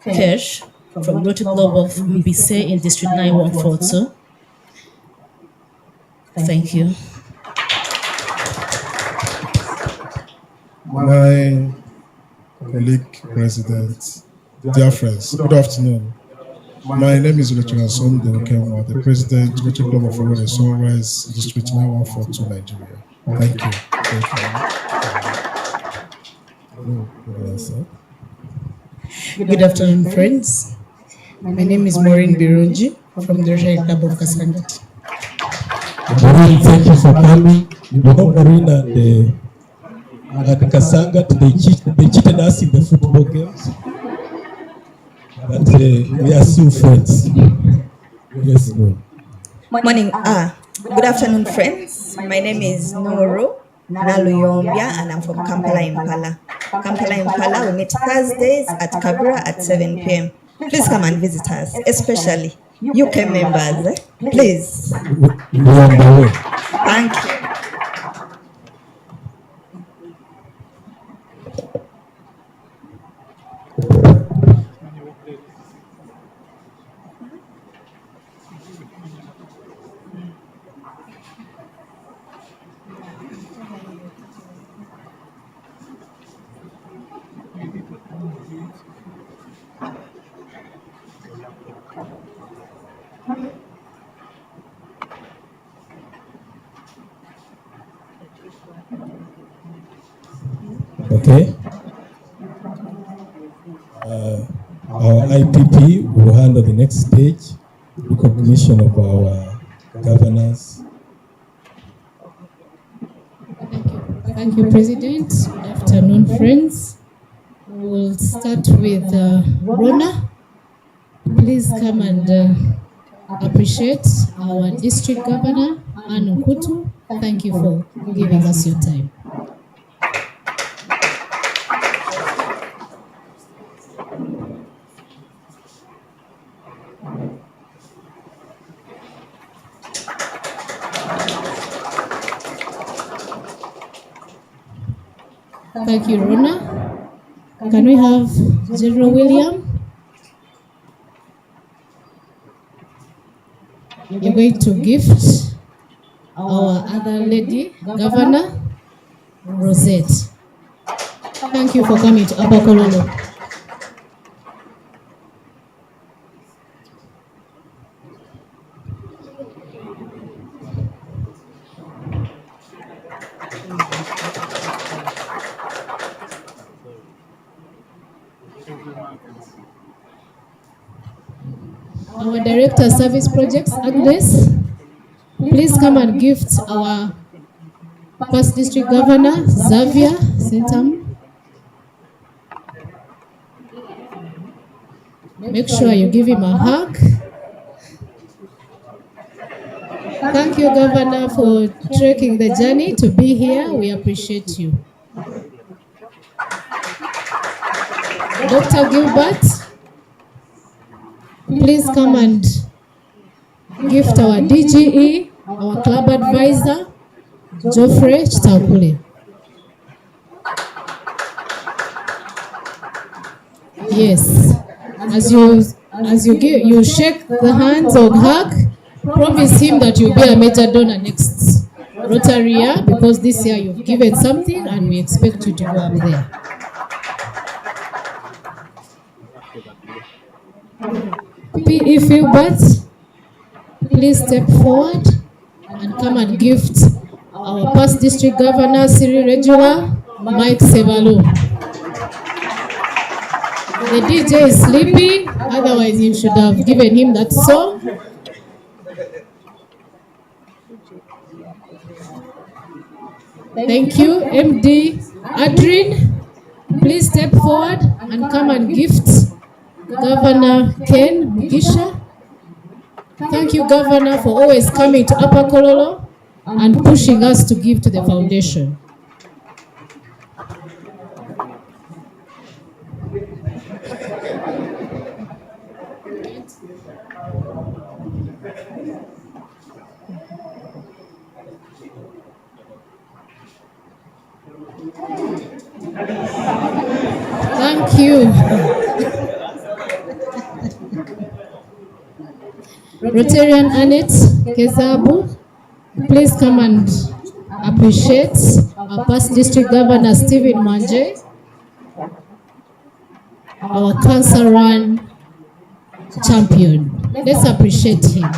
Kesh from Rotary Club of Mbise in District 9142. Thank you. My colleague president, dear friends, good afternoon. My name is Luncheon, the president, Rotary Club of Rotary Sunrise, District 9142, Nigeria. Thank you. Good afternoon, friends. My name is Maureen Birunji from the Rotary Club of Kasangati. Maureen, thank you for coming. You know, Maureen and Kasangati, they cheated us in the football games. But we are still friends. Yes, no. Morning. Good afternoon, friends. My name is Noro Naluyombia, and I'm from Kampala, Impala. Kampala, Impala, we meet Thursdays at Kabura at 7 p.m. Please come and visit us, especially UK members. Please. We are on the way. Thank you. Okay. Our IPP will handle the next stage, recognition of our governors. Thank you, President. Good afternoon, friends. We'll start with Rona. Please come and appreciate our district governor, Anu Kutu. Thank you for giving us your time. Thank you, Rona. Can we have General William? You're going to gift our other lady, Governor Rosette. Thank you for coming to Upper Kololo. Our Director Service Projects, Agnes, please come and gift our past district governor, Xavier Sentam. Make sure you give him a hug. Thank you, Governor, for trekking the journey to be here. We appreciate you. Dr. Gilbert, please come and gift our DGE, our club advisor, Geoffrey Chitakule. Yes, as you shake the hands or hug, promise him that you'll be a major donor next Rotary year, because this year you've given something and we expect you to go up there. PE Filbert, please step forward and come and gift our past district governor, Cyril Regular, Mike Sevalu. The DJ is sleeping, otherwise you should have given him that song. Thank you. MD Adrin, please step forward and come and gift Governor Ken Mugisha. Thank you, Governor, for always coming to Upper Kololo and pushing us to give to the foundation. Thank you. Rotarian Annette Kezabu, please come and appreciate our past district governor Stephen Mwanje, our cancer run champion. Let's appreciate him.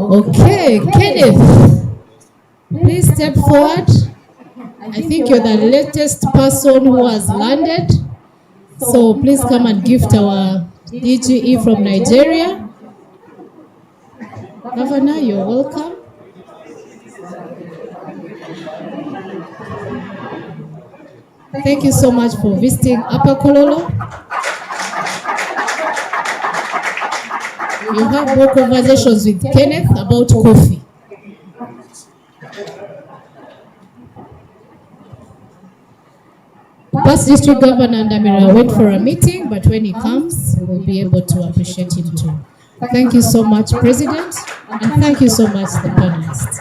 Okay, Kenneth, please step forward. I think you're the latest person who has landed. So please come and gift our DGE from Nigeria. Governor, you're welcome. Thank you so much for visiting Upper Kololo. You have more conversations with Kenneth about coffee. Past District Governor Ndamira went for a meeting, but when he comes, we'll be able to appreciate him too. Thank you so much, President, and thank you so much, the panelists.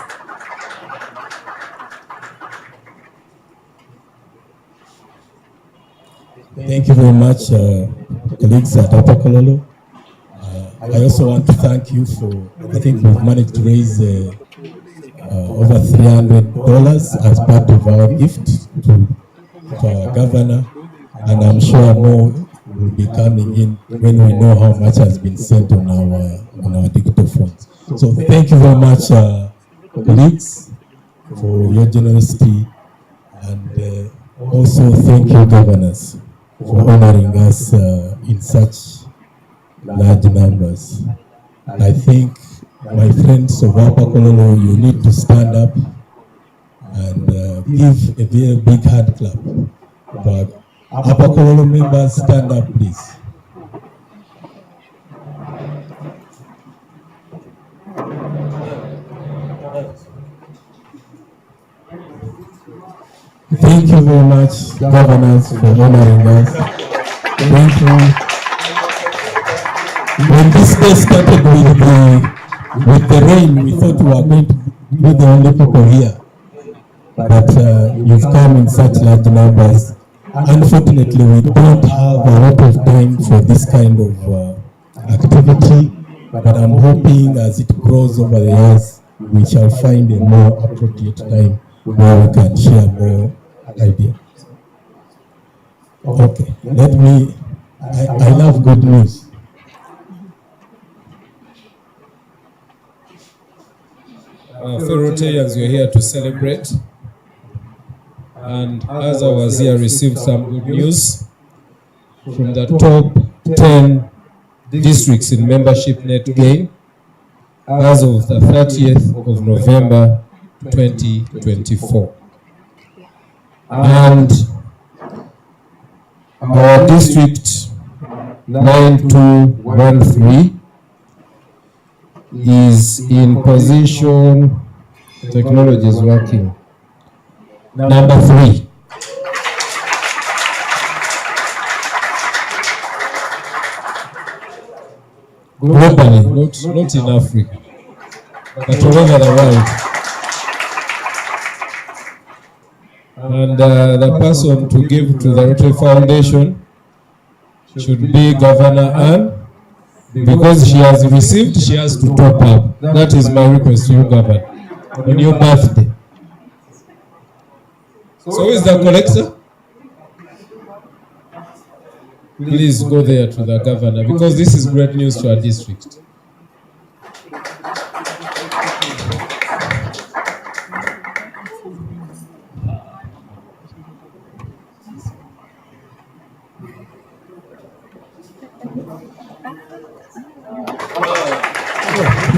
Thank you very much, colleagues at Upper Kololo. I also want to thank you for, I think we've managed to raise over $300 as part of our gift to our governor, and I'm sure more will be coming in when we know how much has been sent on our digital phones. So thank you very much, colleagues, for your generosity, and also thank you, governors, for honoring us in such large numbers. I think, my friends of Upper Kololo, you need to stand up and give a very big hand clap. But Upper Kololo members, stand up, please. Thank you very much, governors, for honoring us. Thank you. When this day started with the rain, we thought we were going to be the only people here. But you've come in such large numbers. Unfortunately, we don't have a lot of time for this kind of activity. But I'm hoping as it grows over the years, we shall find a more appropriate time where we can share more ideas. Okay, I love good news. Fellow Rotarians, we're here to celebrate. And as I was here, I received some good news from the top 10 districts in membership net gain as of the 30th of November 2024. And our district 9213 is in position, technology is working, number 3. Globally, not in Africa, but all over the world. And the person to give to the Rotary Foundation should be Governor Anne. Because she has received, she has to top up. That is my request to you, Governor, on your birthday. So who is the collector? Please go there to the Governor, because this is great news to our district.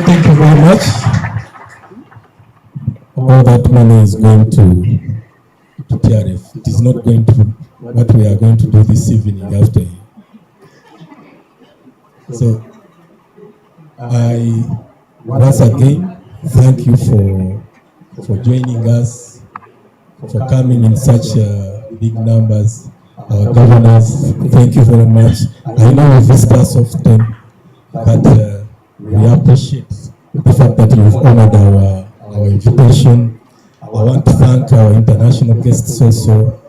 Thank you very much. All that money is going to TRF. It is not going to what we are going to do this evening after. So I once again thank you for joining us, for coming in such big numbers. Our governors, thank you very much. I know we visit us often, but we appreciate the fact that you've honored our invitation. I want to thank our international guests also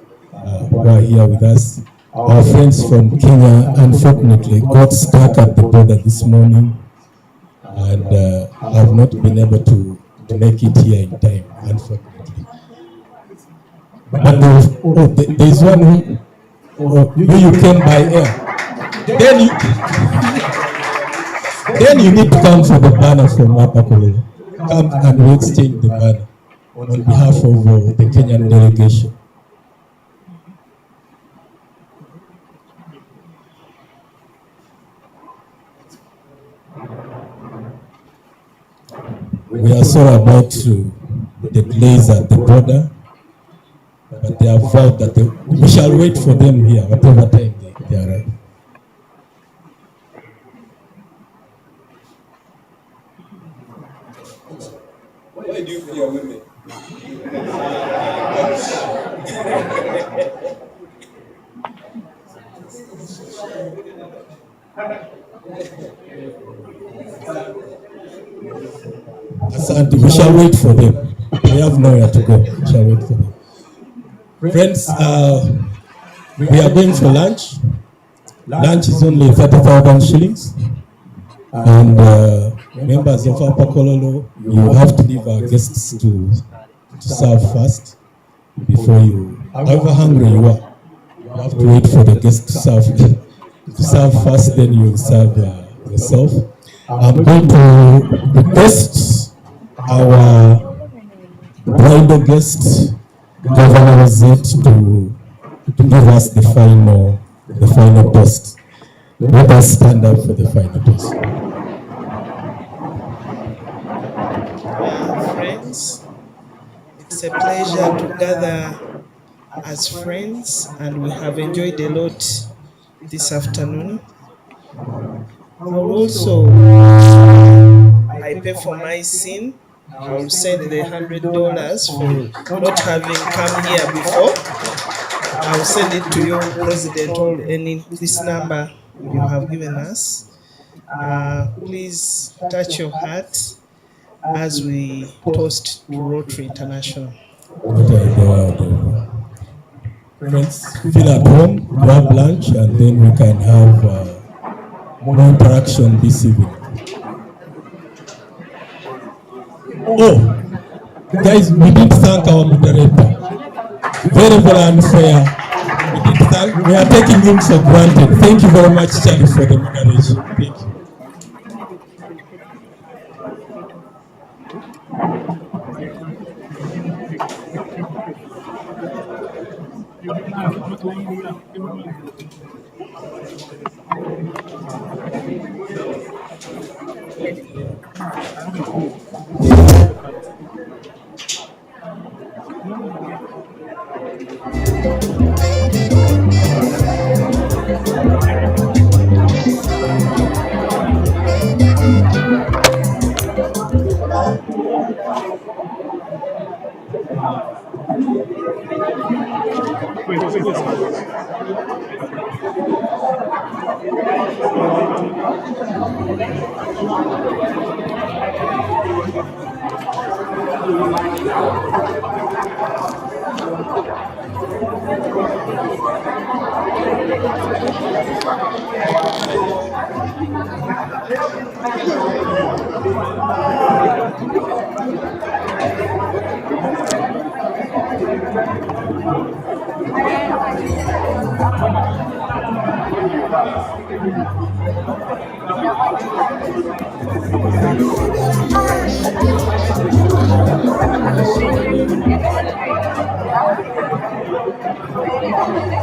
who are here with us. Our friends from Kenya, unfortunately, got stuck at the border this morning and have not been able to make it here in time, unfortunately. But there's one who you came by air. Then you need to come for the banner from Upper Kololo. Come and we exchange the banner on behalf of the Kenyan delegation. We are sorry about the delays at the border, but they have vowed that we shall wait for them here, whatever time they arrive. Why do you fear women? Asante, we shall wait for them. We have nowhere to go. We shall wait for them. Friends, we are going for lunch. Lunch is only 30,000 shillings. And members of Upper Kololo, you have to leave our guests to serve first before you, however hungry you are, you have to wait for the guests to serve first, then you serve yourself. I'm going to request our bridal guest, Governor Rosette, to give us the final toast. Let us stand up for the final toast. Friends, it's a pleasure to gather as friends, and we have enjoyed a lot this afternoon. I will also, I pay for my sin. I will send the $100 for not having come here before. I will send it to you, President, or this number you have given us. Please touch your heart as we toast to Rotary International. Friends, feel at home, grab lunch, and then we can have more interaction this evening. Oh, guys, we did thank our moderator. Very, very unfair. We are taking him for granted. Thank you very much, Charlie, for the moderation. Thank you.